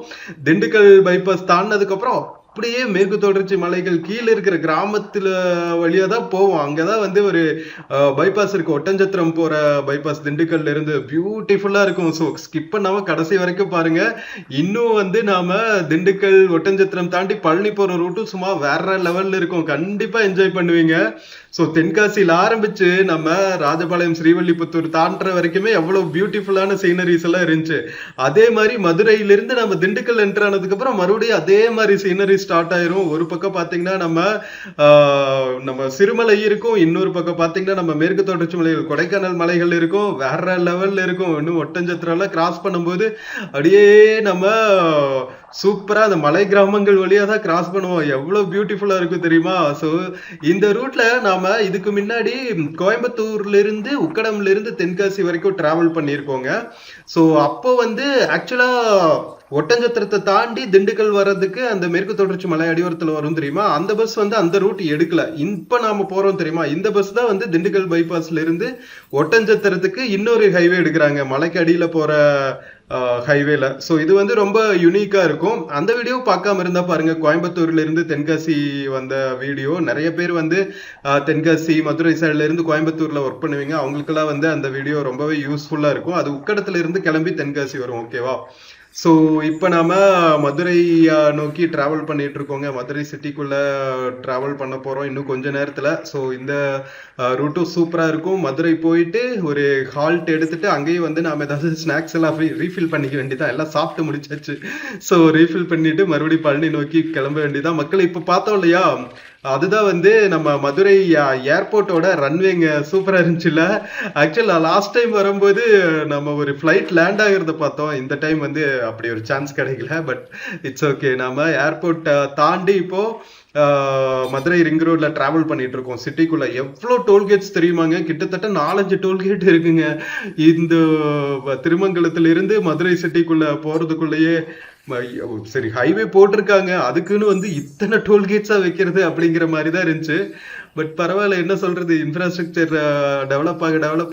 திண்டுக்கல் பைபாஸ் தாண்டினதுக்கு அப்புறம் அப்படியே மேற்கு தொடர்ச்சி மலைகள் கீழே இருக்கிற கிராமத்துல வழியா தான் போவோம். அங்கதான் வந்து ஒரு பைபாஸ் இருக்கு, ஒட்டஞ்சத்திரம் போற பைபாஸ், திண்டுக்கல்ல இருந்து பியூட்டிஃபுல்லா இருக்கும். ஸோ ஸ்கிப் பண்ணாம கடைசி வரைக்கும் பாருங்க. இன்னும் வந்து நாம திண்டுக்கல், ஒட்டஞ்சத்திரம் தாண்டி பழனி போற ரூட்டும் சும்மா வேற லெவல்ல இருக்கும். கண்டிப்பா என்ஜாய் பண்ணுவீங்க. ஸோ தென்காசியில ஆரம்பிச்சு நம்ம ராஜபாளையம், ஸ்ரீவல்லிபுத்தூர் தாண்டுற வரைக்குமே எவ்வளவு பியூட்டிஃபுல்லான சீனரிஸ் எல்லாம் இருந்துச்சு. அதே மாதிரி மதுரையிலிருந்து நம்ம திண்டுக்கல் என்டர் ஆனதுக்கு அப்புறம் மறுபடியும் அதே மாதிரி சீனரி ஸ்டார்ட் ஆயிரும். ஒரு பக்கம் பாத்தீங்கன்னா நம்ம சிறுமலை இருக்கும், இன்னொரு பக்கம் பாத்தீங்கன்னா நம்ம மேற்கு தொடர்ச்சி மலைகள், கொடைக்கானல் மலைகள் இருக்கும், வேற லெவல்ல இருக்கும். இன்னும் ஒட்டஞ்சத்திரம் எல்லாம் கிராஸ் பண்ணும்போது அப்படியே நம்ம சூப்பரா அந்த மலை கிராமங்கள் வழியா தான் கிராஸ் பண்ணுவோம். எவ்வளவு பியூட்டிஃபுல்லா இருக்கும் தெரியுமா? ஸோ இந்த ரூட்ல நாம இதுக்கு முன்னாடி கோயம்புத்தூர்ல இருந்து, உக்கடம்ல இருந்து தென்காசி வரைக்கும் டிராவல் பண்ணியிருக்கோங்க. ஸோ அப்போ வந்து ஆக்சுவலா ஒட்டஞ்சத்திரத்தை தாண்டி திண்டுக்கல் வர்றதுக்கு அந்த மேற்கு தொடர்ச்சி மலை அடிவாரத்துல வரும் தெரியுமா, அந்த பஸ் வந்து அந்த ரூட் எடுக்கல. இப்ப நாம போறோம் தெரியுமா, இந்த பஸ் தான் வந்து திண்டுக்கல் பைபாஸ்ல இருந்து ஒட்டஞ்சத்திரத்துக்கு இன்னொரு ஹைவே எடுக்கிறாங்க, மலைக்கு அடியில போற ஹைவேல. ஸோ இது வந்து ரொம்ப யூனிக்கா இருக்கும். அந்த வீடியோ பார்க்காம இருந்தா பாருங்க, கோயம்புத்தூர்ல இருந்து தென்காசி வந்த வீடியோ. நிறைய பேர் வந்து தென்காசி, மதுரை சைட்ல இருந்து கோயம்புத்தூர்ல ஒர்க் பண்ணுவீங்க, அவங்களுக்கெல்லாம் வந்து அந்த வீடியோ ரொம்பவே யூஸ்ஃபுல்லா இருக்கும். அது உக்கடத்துல இருந்து கிளம்பி தென்காசி வரும். ஓகேவா? ஸோ இப்போ நாம மதுரை நோக்கி டிராவல் பண்ணிட்டு இருக்கோங்க. மதுரை சிட்டிக்குள்ள டிராவல் பண்ண போறோம் இன்னும் கொஞ்ச நேரத்துல. ஸோ இந்த ரூட்டும் சூப்பரா இருக்கும். மதுரை போயிட்டு ஒரு ஹால்ட் எடுத்துட்டு அங்கேயும் வந்து நாம ஏதாவது ஸ்நாக்ஸ் எல்லாம் ரீஃபில் பண்ணிக்க வேண்டியதான். எல்லாம் சாப்பிட்டு முடிச்சாச்சு. ஸோ ரீஃபில் பண்ணிட்டு மறுபடியும் பழனி நோக்கி கிளம்ப வேண்டியதான். மக்கள் இப்ப பார்த்தோம் இல்லையா, அதுதான் வந்து நம்ம மதுரை ஏர்போர்ட்டோட ரன்வேங்க. சூப்பரா இருந்துச்சுல்ல? ஆக்சுவலா லாஸ்ட் டைம் வரும்போது நம்ம ஒரு ஃபிளைட் லேண்ட் ஆகிறத பார்த்தோம். இந்த டைம் வந்து அப்படி ஒரு சான்ஸ் கிடைக்கல. But it's okay. நாம ஏர்போர்ட் தாண்டி இப்போ மதுரை ரிங் ரோட்ல டிராவல் பண்ணிட்டு இருக்கோம். சிட்டிக்குள்ள எவ்வளவு டோல்கேட்ஸ் தெரியுமாங்க? கிட்டத்தட்ட 4-5 டோல்கேட் இருக்குங்க. இந்த திருமங்கலத்துல இருந்து மதுரை சிட்டிக்குள்ள போறதுக்குள்ளேயே சரி ஹைவே போட்டிருக்காங்க, அதுக்குன்னு வந்து இத்தனை டோல்கேட்ஸா வைக்கிறது அப்படிங்கிற மாதிரி தான் இருந்துச்சு. பட் பரவாயில்ல, என்ன சொல்றது, இன்ஃப்ராஸ்ட்ரக்சர் டெவலப்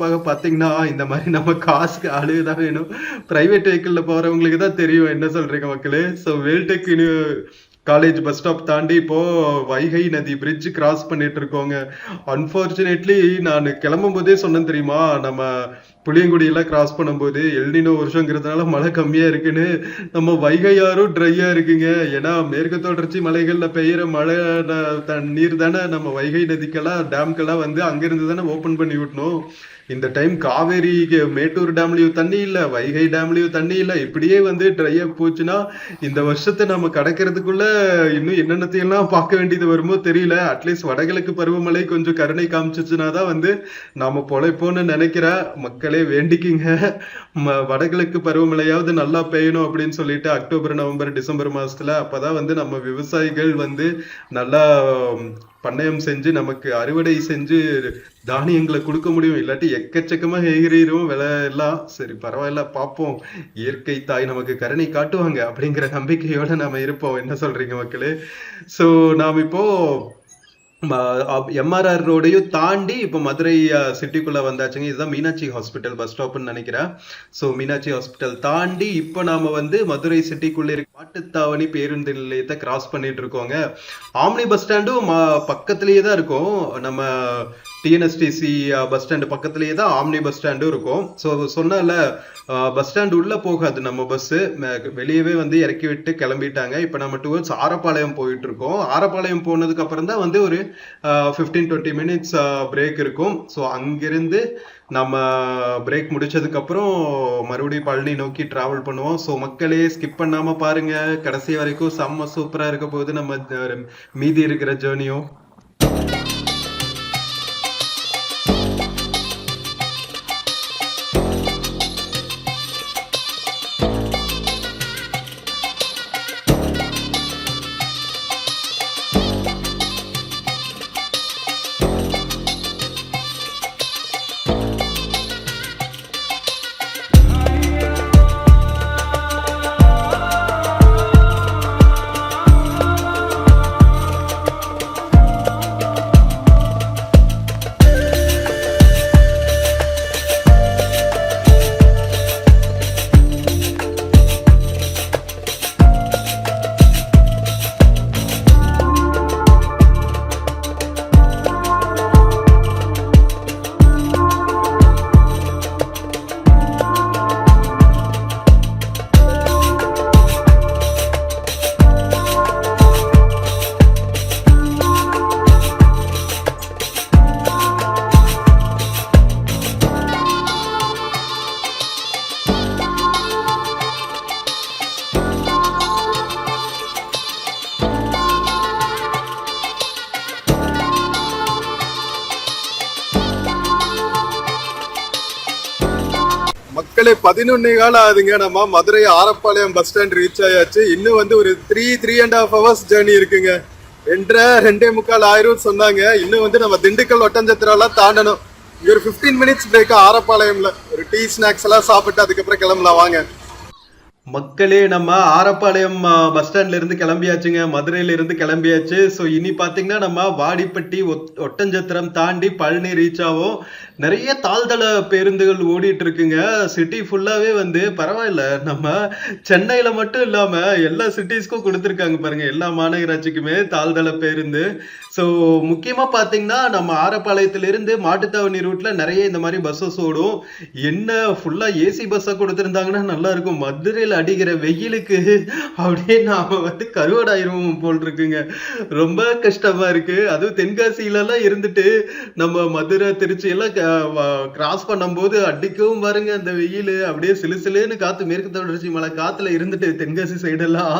ஆக பாத்தீங்கன்னா இந்த மாதிரி நம்ம காசுக்கு ஆளுதான் வேணும். பிரைவேட் வெஹிக்கிள்ல போறவங்களுக்கு தான் தெரியும். என்ன சொல்றீங்க மக்களே? So Vel Tech college bus stop தாண்டி இப்போ வைகை நதி பிரிட்ஜ் கிராஸ் பண்ணிட்டு இருக்கோங்க. அன்பார்ச்சுனேட்லி நான் கிளம்பும் போதே சொன்னேன் தெரியுமா, நம்ம புளியங்குடியெல்லாம் கிராஸ் பண்ணும்போது எல்னினோ வருஷங்கிறதுனால மழை கம்மியா இருக்குன்னு, நம்ம வைகையாரும் ட்ரையா இருக்குங்க. ஏன்னா மேற்கு தொடர்ச்சி மலைகள்ல பெய்யற மழை நீர் தானே நம்ம வைகை நதிக்கெல்லாம், டேம்க்கெல்லாம் வந்து அங்கிருந்து தானே ஓபன் பண்ணி விட்டணும். இந்த டைம் காவேரி, மேட்டூர் டேம்லயும் தண்ணி இல்ல, வைகை டேம்லயும் தண்ணி இல்ல. இப்படியே வந்து ட்ரையா போச்சுன்னா இந்த வருஷத்தை நம்ம கடக்கிறதுக்குள்ள இன்னும் என்னென்னத்தையெல்லாம் பார்க்க வேண்டியது வருமோ தெரியல. அட்லீஸ்ட் வடகிழக்கு பருவமழை கொஞ்சம் கருணை காமிச்சிச்சுன்னா தான் வந்து நாம பொழைப்போன்னு நினைக்கிற மக்களே வேண்டிக்கிங்க. வடகிழக்கு பருவமழையாவது நல்லா பெய்யணும் அப்படின்னு சொல்லிட்டு அக்டோபர், நவம்பர், டிசம்பர் மாசத்துல. அப்பதான் வந்து நம்ம விவசாயிகள் வந்து நல்லா பண்ணையம் செஞ்சு நமக்கு அறுவடை செஞ்சு தானியங்களை கொடுக்க முடியும். இல்லாட்டி எக்கச்சக்கமா எகிரிரும் விலை எல்லாம். சரி பரவாயில்ல, பார்ப்போம், இயற்கை தாய் நமக்கு கருணை காட்டுவாங்க அப்படிங்கிற நம்பிக்கையோட நாம இருப்போம். என்ன சொல்றீங்க மக்களே? சோ நாம் இப்போ எம்ஆர்ஆர் ரோடையும் தாண்டி இப்போ மதுரை சிட்டிக்குள்ள வந்தாச்சுங்க. இதுதான் மீனாட்சி ஹாஸ்பிட்டல் பஸ் ஸ்டாப்னு நினைக்கிறேன். ஸோ மீனாட்சி ஹாஸ்பிட்டல் தாண்டி இப்போ நாம வந்து மதுரை சிட்டிக்குள்ள இருக்க மாட்டுத்தாவணி பேருந்து நிலையத்தை கிராஸ் பண்ணிட்டு இருக்கோங்க. ஆம்னி பஸ் ஸ்டாண்டும் பக்கத்திலேயே தான் இருக்கும். நம்ம டிஎன்எஸ்டிசி பஸ் ஸ்டாண்டு பக்கத்துலேயே தான் ஆம்னி பஸ் ஸ்டாண்டும் இருக்கும். ஸோ சொன்னால பஸ் ஸ்டாண்டு உள்ளே போகாது நம்ம பஸ்ஸு, வெளியவே வந்து இறக்கி விட்டு கிளம்பிட்டாங்க. இப்போ நம்ம டுவர்ட்ஸ் ஆரப்பாளையம் போயிட்டு இருக்கோம். ஆரப்பாளையம் போனதுக்கு அப்புறம் தான் வந்து ஒரு 15-20 மினிட்ஸ் பிரேக் இருக்கும். ஸோ அங்கிருந்து நம்ம பிரேக் முடிச்சதுக்கப்புறம் மறுபடியும் பழனி நோக்கி டிராவல் பண்ணுவோம். ஸோ மக்களே ஸ்கிப் பண்ணாமல் பாருங்க, கடைசி வரைக்கும் செம்ம சூப்பராக இருக்க போகுது நம்ம மீதி இருக்கிற ஜேர்னியும். மக்களே 11 காலம் ஆகுதுங்க. நம்ம Madurai Arapalayam bus stand reach ஆயாச்சு. இன்னும் வந்து ஒரு 3.5 hours ஜேர்னி இருக்குங்க. 2.25 ஆயிரம் சொன்னாங்க. இன்னும் வந்து நம்ம திண்டுக்கல் ஒட்டஞ்சத்திரம்லாம் தாண்டணும். இங்க ஒரு 15 மினிட்ஸ் பிரேக் ஆரப்பாளையம்ல ஒரு டீ ஸ்நாக்ஸ் எல்லாம் சாப்பிட்டு அதுக்கப்புறம் கிளம்பலாம் வாங்க. மக்களே நம்ம ஆரப்பாளையம் பஸ் ஸ்டாண்ட்ல இருந்து கிளம்பியாச்சுங்க, மதுரையில இருந்து கிளம்பியாச்சு. ஸோ இனி பார்த்தீங்கன்னா நம்ம வாடிப்பட்டி ஒட்டஞ்சத்திரம் தாண்டி பழனி ரீச் ஆகும். நிறைய தாழ்தள பேருந்துகள் ஓடிட்டு இருக்குங்க. சிட்டி ஃபுல்லாவே வந்து பரவாயில்ல, நம்ம சென்னையில மட்டும் இல்லாம எல்லா சிட்டிஸ்க்கும் கொடுத்துருக்காங்க பாருங்க, எல்லா மாநகராட்சிக்குமே தாழ்தள பேருந்து. ஸோ முக்கியமா பார்த்தீங்கன்னா நம்ம ஆரப்பாளையத்திலிருந்து மாட்டுத்தாவணி ரூட்ல நிறைய இந்த மாதிரி பஸ்ஸஸ் ஓடும். என்ன ஃபுல்லா ஏசி பஸ்ஸா கொடுத்துருந்தாங்கன்னா நல்லா இருக்கும். மதுரையில் அடிக்கிற வெயிலுக்கு அப்படியே நாம வந்து கருவடாயிரும் போல் இருக்குங்க. ரொம்ப கஷ்டமா இருக்கு. அதுவும் தென்காசியில எல்லாம் இருந்துட்டு நம்ம மதுரை திருச்சி எல்லாம் கிராஸ் பண்ணும்போது அடிக்கவும் பாருங்க அந்த வெயில். அப்படியே சிலு சிலுன்னு காத்து, மேற்கு தொடர்ச்சி மலை காத்துல இருந்துட்டு தென்காசி சைடெல்லாம்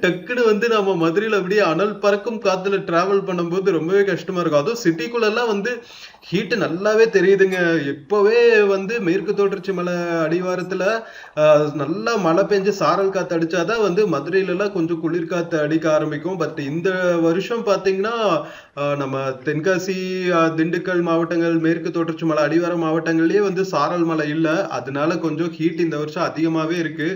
டக்குன்னு வந்து நம்ம மதுரையில அப்படியே அனல் பறக்கும் காத்துல டிராவல் பண்ணும்போது ரொம்பவே கஷ்டமா இருக்கும். அதுவும் சிட்டிக்குள்ள எல்லாம் வந்து ஹீட் நல்லாவே தெரியுதுங்க. இப்பவே வந்து மேற்கு தொடர்ச்சி மலை அடிவாரத்துல நல்லா மழை பெஞ்சு சாரல் காத்து அடிச்சாதான் வந்து மதுரையில எல்லாம் கொஞ்சம் குளிர் காத்து அடிக்க ஆரம்பிக்கும். பட் இந்த வருஷம் பாத்தீங்கன்னா நம்ம தென்காசி, திண்டுக்கல் மாவட்டங்கள், மேற்கு தொடர்ச்சி மலை அடிவார மாவட்டங்கள்லயே வந்து சாரல் மழை இல்ல. அதனால கொஞ்சம் ஹீட் இந்த வருஷம் அதிகமாவே இருக்கு.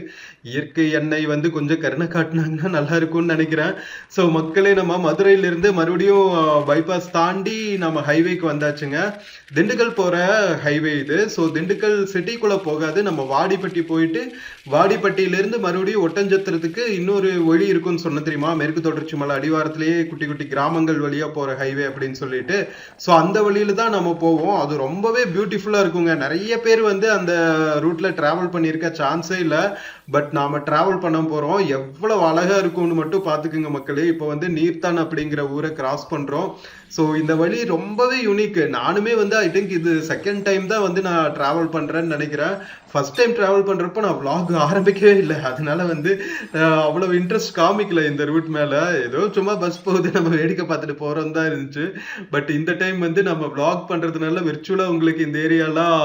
இயற்கை எண்ணெய் வந்து கொஞ்சம் கருணை காட்டினாங்கன்னா நல்லா இருக்கும்னு நினைக்கிறேன். ஸோ மக்களே நம்ம மதுரையிலிருந்து மறுபடியும் பைபாஸ் தாண்டி நம்ம ஹைவேக்கு வந்தாச்சுங்க. திண்டுக்கல் போற ஹைவே இது. ஸோ திண்டுக்கல் சிட்டிக்குள்ள போகாது, நம்ம வாடிப்பட்டி போயிட்டு வாடிப்பட்டியிலிருந்து மறுபடியும் ஒட்டஞ்சத்திரத்துக்கு இன்னொரு வழி இருக்குன்னு சொன்ன தெரியுமா, மேற்கு தொடர்ச்சி மலை அடிவாரத்திலேயே குட்டி குட்டி கிராமங்கள் வழியா போற ஹைவே அப்படின்னு சொல்லிட்டு. ஸோ அந்த வழியில தான் நம்ம போவோம். அது ரொம்பவே பியூட்டிஃபுல்லா இருக்குங்க. நிறைய பேர் வந்து அந்த ரூட்ல டிராவல் பண்ணியிருக்க சான்ஸே இல்லை. பட் நாம டிராவல் பண்ண போறோம். எவ்வளவு அழகா இருக்கும்னு மட்டும் பாத்துக்குங்க மக்களே. இப்போ வந்து நீர்தான் அப்படிங்கிற ஊரை கிராஸ் பண்றோம். ஸோ இந்த வழி ரொம்பவே யூனிக். நானுமே வந்து ஐ திங்க் இது செகண்ட் டைம் தான் வந்து நான் டிராவல் பண்றேன்னு நினைக்கிறேன். ஃபர்ஸ்ட் டைம் டிராவல் பண்றப்போ நான் vlog ஆரம்பிக்கவே இல்லை. அதனால வந்து அவ்வளவு இன்ட்ரெஸ்ட் காமிக்கல இந்த ரூட் மேல. ஏதோ சும்மா பஸ் போகுது நம்ம வேடிக்கை பார்த்துட்டு போறோம் தான் இருந்துச்சு. பட் இந்த டைம் வந்து நம்ம vlog பண்றதுனால விர்ச்சுவலா உங்களுக்கு இந்த ஏரியாலாம்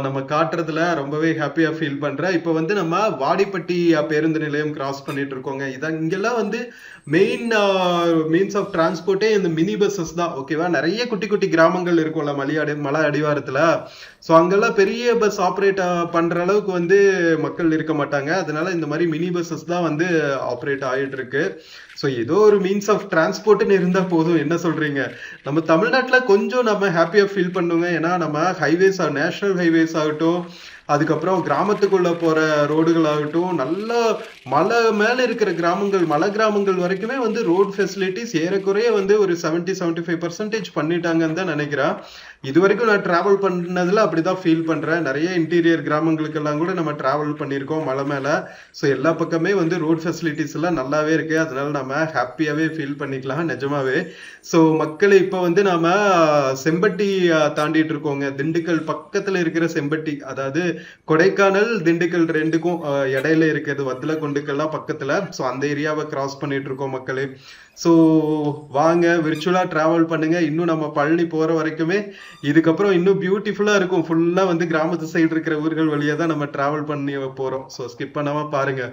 நம்ம காட்டுறதுல ரொம்பவே ஹாப்பியா ஃபீல் பண்றேன். இப்போ வந்து நம்ம வாடிப்பட்டி பேருந்து நிலையம் கிராஸ் பண்ணிட்டு இருக்கோங்க. இதான் இங்கெல்லாம் வந்து மெயின் மீன்ஸ் ஆஃப் டிரான்ஸ்போர்ட்டே இந்த மினி பஸ்ஸஸ் தான். ஓகேவா, நிறைய குட்டி குட்டி கிராமங்கள் இருக்கும்ல மலை அடிவாரத்துல. ஸோ அங்கெல்லாம் பெரிய பஸ் ஆப்ரேட் பண்ற அளவுக்கு வந்து மக்கள் இருக்க மாட்டாங்க. அதனால இந்த மாதிரி மினி பஸ்ஸஸ் தான் வந்து ஆப்ரேட் ஆயிட்டு இருக்கு. ஸோ ஏதோ ஒரு மீன்ஸ் ஆஃப் டிரான்ஸ்போர்ட்னு இருந்தா போதும். என்ன சொல்றீங்க? நம்ம தமிழ்நாட்டுல கொஞ்சம் நம்ம ஹாப்பியா ஃபீல் பண்ணுங்க. ஏன்னா நம்ம ஹைவேஸ், நேஷனல் ஹைவேஸ் ஆகட்டும், அதுக்கப்புறம் கிராமத்துக்குள்ள போற ரோடுகளாகட்டும், நல்ல மலை மேல இருக்கிற கிராமங்கள், மலை கிராமங்கள் வரைக்குமே வந்து ரோட் ஃபெசிலிட்டிஸ் ஏறக்குறைய வந்து ஒரு 70-75% பண்ணிட்டாங்கன்னு தான் நினைக்கிறேன். இது வரைக்கும் நான் டிராவல் பண்ணதுல அப்படிதான் ஃபீல் பண்றேன். நிறைய இன்டீரியர் கிராமங்களுக்கெல்லாம் கூட நம்ம டிராவல் பண்ணியிருக்கோம் மலை மேல. ஸோ எல்லா பக்கமே வந்து ரோட் ஃபெசிலிட்டிஸ் எல்லாம் நல்லாவே இருக்கு. அதனால நம்ம ஹாப்பியாவே ஃபீல் பண்ணிக்கலாம் நிஜமாவே. ஸோ மக்கள் இப்போ வந்து நாம செம்பட்டி தாண்டிட்டு இருக்கோங்க. திண்டுக்கல் பக்கத்துல இருக்கிற செம்பட்டி, அதாவது கொடைக்கானல் திண்டுக்கல் ரெண்டுக்கும் இடையில இருக்கிறது, வத்தல கொண்டுக்கெல்லாம் பக்கத்துல. ஸோ அந்த ஏரியாவை கிராஸ் பண்ணிட்டு இருக்கோம் மக்களே. ஸோ வாங்க விர்ச்சுவலா டிராவல் பண்ணுங்க. இன்னும் நம்ம பழனி போற வரைக்குமே இதுக்கப்புறம் இன்னும் பியூட்டிஃபுல்லா இருக்கும். ஃபுல்லா வந்து கிராமத்து சைடு இருக்கிற ஊர்கள் வழியா தான் நம்ம டிராவல் பண்ணி போறோம். ஸோ ஸ்கிப் பண்ணாம பாருங்க.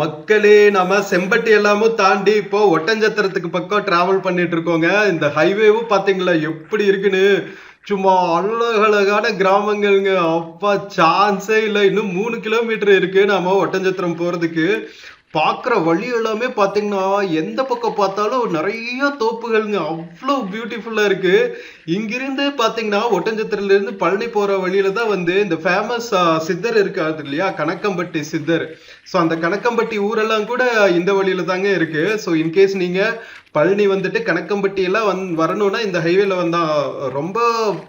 மக்களே நம்ம செம்பட்டி எல்லாமும் தாண்டி இப்போ ஒட்டஞ்சத்திரத்துக்கு பக்கம் டிராவல் பண்ணிட்டு இருக்கோங்க. இந்த ஹைவேவும் பாத்தீங்களா எப்படி இருக்குன்னு. சும்மா அழகழகான கிராமங்கள்ங்க. அப்பா சான்ஸே இல்லை. இன்னும் 3 கிலோமீட்டர் இருக்கு நாம ஒட்டஞ்சத்திரம் போறதுக்கு. பாக்குற வழி எல்லாமே பாத்தீங்கன்னா எந்த பக்கம் பார்த்தாலும் நிறைய தோப்புகள்ங்க. அவ்வளவு பியூட்டிஃபுல்லா இருக்கு. இங்கிருந்து பாத்தீங்கன்னா ஒட்டஞ்சத்திரத்துல இருந்து பழனி போற வழியில தான் வந்து இந்த ஃபேமஸ் சித்தர் இருக்காது இல்லையா, கணக்கம்பட்டி சித்தர். ஸோ அந்த கணக்கம்பட்டி ஊரெல்லாம் கூட இந்த வழியில தாங்க இருக்கு. ஸோ இன்கேஸ் நீங்க பழனி வந்துட்டு கணக்கம்பட்டி எல்லாம் வரணும்னா இந்த ஹைவேல வந்தா ரொம்ப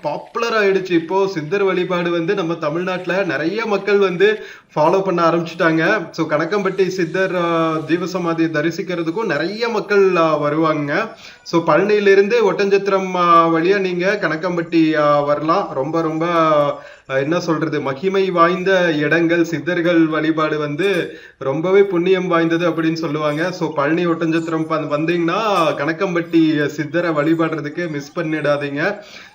பாப்புலர் ஆயிடுச்சு. இப்போ சித்தர் வழிபாடு வந்து நம்ம தமிழ்நாட்டுல நிறைய மக்கள் வந்து ஃபாலோ பண்ண ஆரம்பிச்சுட்டாங்க. ஸோ கணக்கம்பட்டி சித்தர் ஜீவசமாதியை தரிசிக்கிறதுக்கும் நிறைய மக்கள் வருவாங்க. ஸோ பழனியிலிருந்து ஒட்டஞ்சத்திரம் வழியா நீங்க கணக்கம்பட்டி வரலாம். ரொம்ப ரொம்ப என்ன சொல்றது, மகிமை வாய்ந்த இடங்கள். சித்தர்கள் வழிபாடு வந்து ரொம்பவே புண்ணியம் வாய்ந்தது அப்படின்னு சொல்லுவாங்க. ஸோ பழனி ஒட்டஞ்சத்திரம் வந்தீங்கன்னா கணக்கம்பட்டி சித்தரை வழிபாடுறதுக்கு மிஸ் பண்ணிடாதீங்க.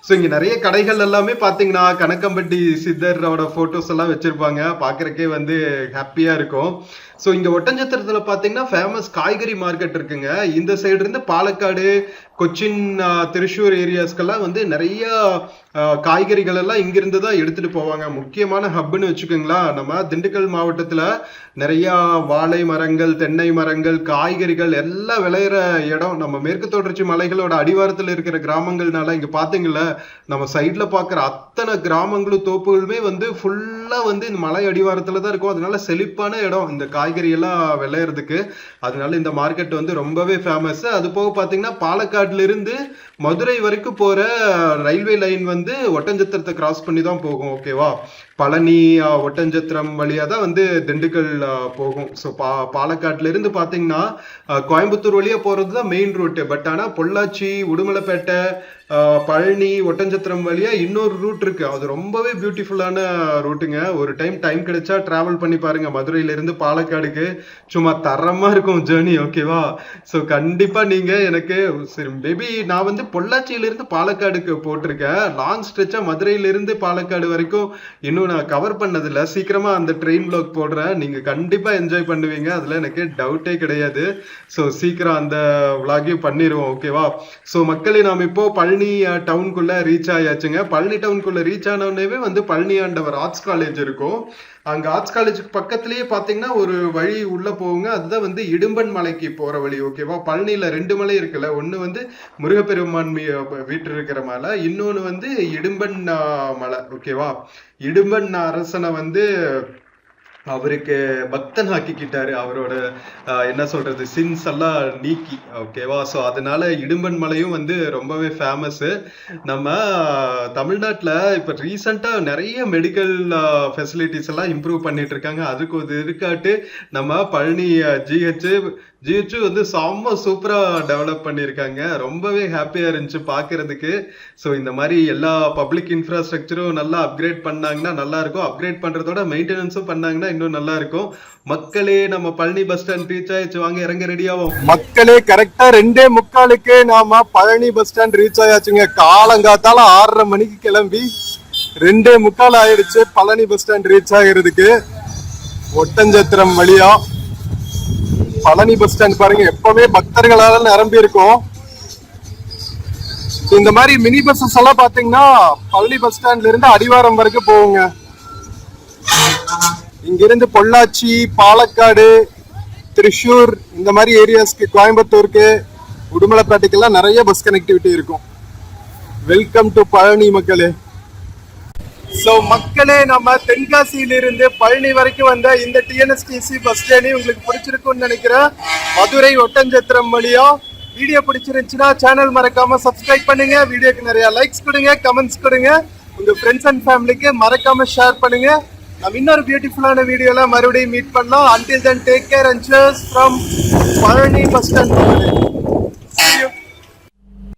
ஸோ இங்க நிறைய கடைகள் எல்லாமே பாத்தீங்கன்னா கணக்கம்பட்டி சித்தரோட போட்டோஸ் எல்லாம் வச்சிருப்பாங்க. பாக்குறக்கே வந்து ஹாப்பியா இருக்கும். ஸோ இங்க ஒட்டஞ்சத்திரத்துல பாத்தீங்கன்னா ஃபேமஸ் காய்கறி மார்க்கெட் இருக்குங்க. இந்த சைடு இருந்து பாலக்காடு, கொச்சின், திருச்சூர் ஏரியாஸ்க்கெல்லாம் வந்து நிறைய காய்கறிகள் எல்லாம் இங்கிருந்து தான் எடுத்துட்டு போவாங்க. முக்கியமான ஹப்னு வச்சுக்கோங்களா. நம்ம திண்டுக்கல் மாவட்டத்துல நிறைய வாழை மரங்கள், தென்னை மரங்கள், காய்கறிகள் எல்லாம் விளையிற இடம். நம்ம மேற்கு தொடர்ச்சி மலைகளோட அடிவாரத்துல இருக்கிற கிராமங்கள்னால இங்க பாத்தீங்கல்ல, நம்ம சைட்ல பாக்குற அத்தனை கிராமங்களும் தோப்புகளுமே வந்து ஃபுல்லா வந்து இந்த மலை அடிவாரத்துல தான் இருக்கும். அதனால செழிப்பான இடம் இந்த காய்கறி எல்லாம் விளையிறதுக்கு. அதனால இந்த மார்க்கெட் வந்து ரொம்பவே ஃபேமஸ். அது போக பாத்தீங்கன்னா பாலக்காடுல இருந்து மதுரை வரைக்கும் போற ரயில்வே லைன் வந்து ஒட்டஞ்சத்திரத்தை கிராஸ் பண்ணி தான் போகும். ஓகேவா, பழனி ஒட்டஞ்சத்திரம் வழியா தான் வந்து திண்டுக்கல் போகும். ஸோ பாலக்காட்டுல இருந்து பாத்தீங்கன்னா கோயம்புத்தூர் வழியா போறதுதான் மெயின் ரூட். பட் ஆனா பொள்ளாச்சி, உடுமலைப்பேட்டை, பழனி, ஒட்டஞ்சத்திரம் வழியா இன்னொரு ரூட் இருக்கு. அது ரொம்பவே பியூட்டிஃபுல்லான ரூட்டுங்க. ஒரு டைம் கிடைச்சா டிராவல் பண்ணி பாருங்க. மதுரையில இருந்து பாலக்காடுக்கு சும்மா தரமா இருக்கும் ஜேர்னி. ஓகேவா, ஸோ கண்டிப்பா நீங்க எனக்கு சரி மேபி நான் வந்து பொள்ளாச்சியில இருந்து பாலக்காடுக்கு போட்டிருக்கேன். லாங் ஸ்ட்ரெச்சா மதுரையில இருந்து பாலக்காடு வரைக்கும் இன்னும் நான் கவர் பண்ணதில்ல. சீக்கிரமா அந்த ட்ரெயின் பிளாக் போடுறேன். நீங்க கண்டிப்பா என்ஜாய் பண்ணுவீங்க, அதுல எனக்கு டவுட்டே கிடையாது. ஸோ சீக்கிரம் அந்த விளாகையும் பண்ணிடுவோம். ஓகேவா, ஸோ மக்களே நாம இப்போ பழனி டவுனுக்குள்ள ரீச் ஆயாச்சுங்க. பழனி டவுனுக்குள்ள ரீச் ஆனவுடனே வந்து பழனி ஆண்டவர் ஆர்ட்ஸ் காலேஜ் இருக்கும். அங்க ஆர்ட்ஸ் காலேஜுக்கு பக்கத்துலயே பாத்தீங்கன்னா ஒரு வழி உள்ள போகுங்க. அதுதான் வந்து இடும்பன் மலைக்கு போற வழி. ஓகேவா? பழனியில 2 மலை இருக்குல்ல. ஒண்ணு வந்து முருகப்பெருமான் வீட்டு இருக்கிற மலை, இன்னொன்னு வந்து இடும்பன் மலை. ஓகேவா? இடும்பன் அரசனை வந்து அவருக்கு பக்தன் ஆக்கிக்கிட்டாரு. அவரோட என்ன சொல்றது, சின்ஸ் எல்லாம் நீக்கி. ஓகேவா? ஸோ அதனால இடும்பன் மலையும் வந்து ரொம்பவே ஃபேமஸ். நம்ம தமிழ்நாட்டில் இப்போ ரீசெண்டா நிறைய மெடிக்கல் ஃபெசிலிட்டிஸ் எல்லாம் இம்ப்ரூவ் பண்ணிட்டு இருக்காங்க. அதுக்கு ஒரு இருக்காட்டு நம்ம பழனி ஜிஹெச் வந்து செம்ம சூப்பரா டெவலப் பண்ணியிருக்காங்க. ரொம்பவே ஹாப்பியா இருந்துச்சு பாக்குறதுக்கு. ஸோ இந்த மாதிரி எல்லா பப்ளிக் இன்ஃப்ராஸ்ட்ரக்சரும் நல்லா அப்கிரேட் பண்ணாங்கன்னா நல்லா இருக்கும். அப்கிரேட் பண்றதோட மெயின்டெனன்ஸும் பண்ணாங்கன்னா இன்னும் நல்லா இருக்கும். மக்களே, நம்ம பழனி பஸ் ஸ்டாண்ட் ரீச் ஆயிடுச்சு. வாங்க இறங்க ரெடி ஆகும். மக்களே, கரெக்டா 2:45 நாம பழனி பஸ் ஸ்டாண்ட் ரீச் ஆயாச்சுங்க. காலங்காத்தால 6:30 மணிக்கு கிளம்பி 2:45 ஆயிடுச்சு பழனி பஸ் ஸ்டாண்ட் ரீச் ஆகிறதுக்கு. ஒட்டஞ்சத்திரம் வழியா பழனி பஸ் ஸ்டாண்ட் பாருங்க, எப்பவுமே பக்தர்களால நிரம்பி இருக்கும். இந்த மாதிரி மினி பஸ்ஸஸ் எல்லாம் பாத்தீங்கன்னா பழனி பஸ் ஸ்டாண்ட்ல இருந்து அடிவாரம் வரைக்கும் போகுங்க. இங்கிருந்து பொள்ளாச்சி, பாலக்காடு, திருச்சூர், இந்த மாதிரி ஏரியாஸ்க்கு, கோயம்புத்தூருக்கு, உடுமலைப்பேட்டைக்கெல்லாம் நிறைய பஸ் கனெக்டிவிட்டி இருக்கும். வெல்கம் டு பழனி மக்களே. ஸோ மக்களே, நம்ம தென்காசியிலிருந்து பழனி வரைக்கும் வந்த இந்த டிஎன்எஸ்டிசி பஸ் ஜேர்னி உங்களுக்கு பிடிச்சிருக்கும்னு நினைக்கிறேன். மதுரை ஒட்டஞ்சத்திரம் வழியா. வீடியோ பிடிச்சிருந்துச்சுன்னா சேனல் மறக்காம சப்ஸ்கிரைப் பண்ணுங்க. வீடியோக்கு நிறைய லைக்ஸ் கொடுங்க, கமெண்ட்ஸ் கொடுங்க. உங்க ஃப்ரெண்ட்ஸ் அண்ட் ஃபேமிலிக்கு மறக்காம ஷேர் பண்ணுங்க. நம்ம இன்னொரு பியூட்டிஃபுல்லான வீடியோல மறுபடியும் மீட் பண்ணலாம். Until then, take care and cheers from Palani bus stand.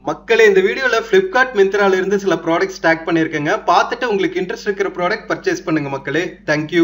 மக்களே, இந்த வீடியோல Flipkart, Myntraல இருந்து சில ப்ராடக்ட்ஸ் டேக் பண்ணிருக்கேங்க. பார்த்துட்டு உங்களுக்கு இன்ட்ரெஸ்ட் இருக்கிற ப்ராடக்ட் பர்ச்சேஸ் பண்ணுங்க மக்களே. தேங்க்யூ.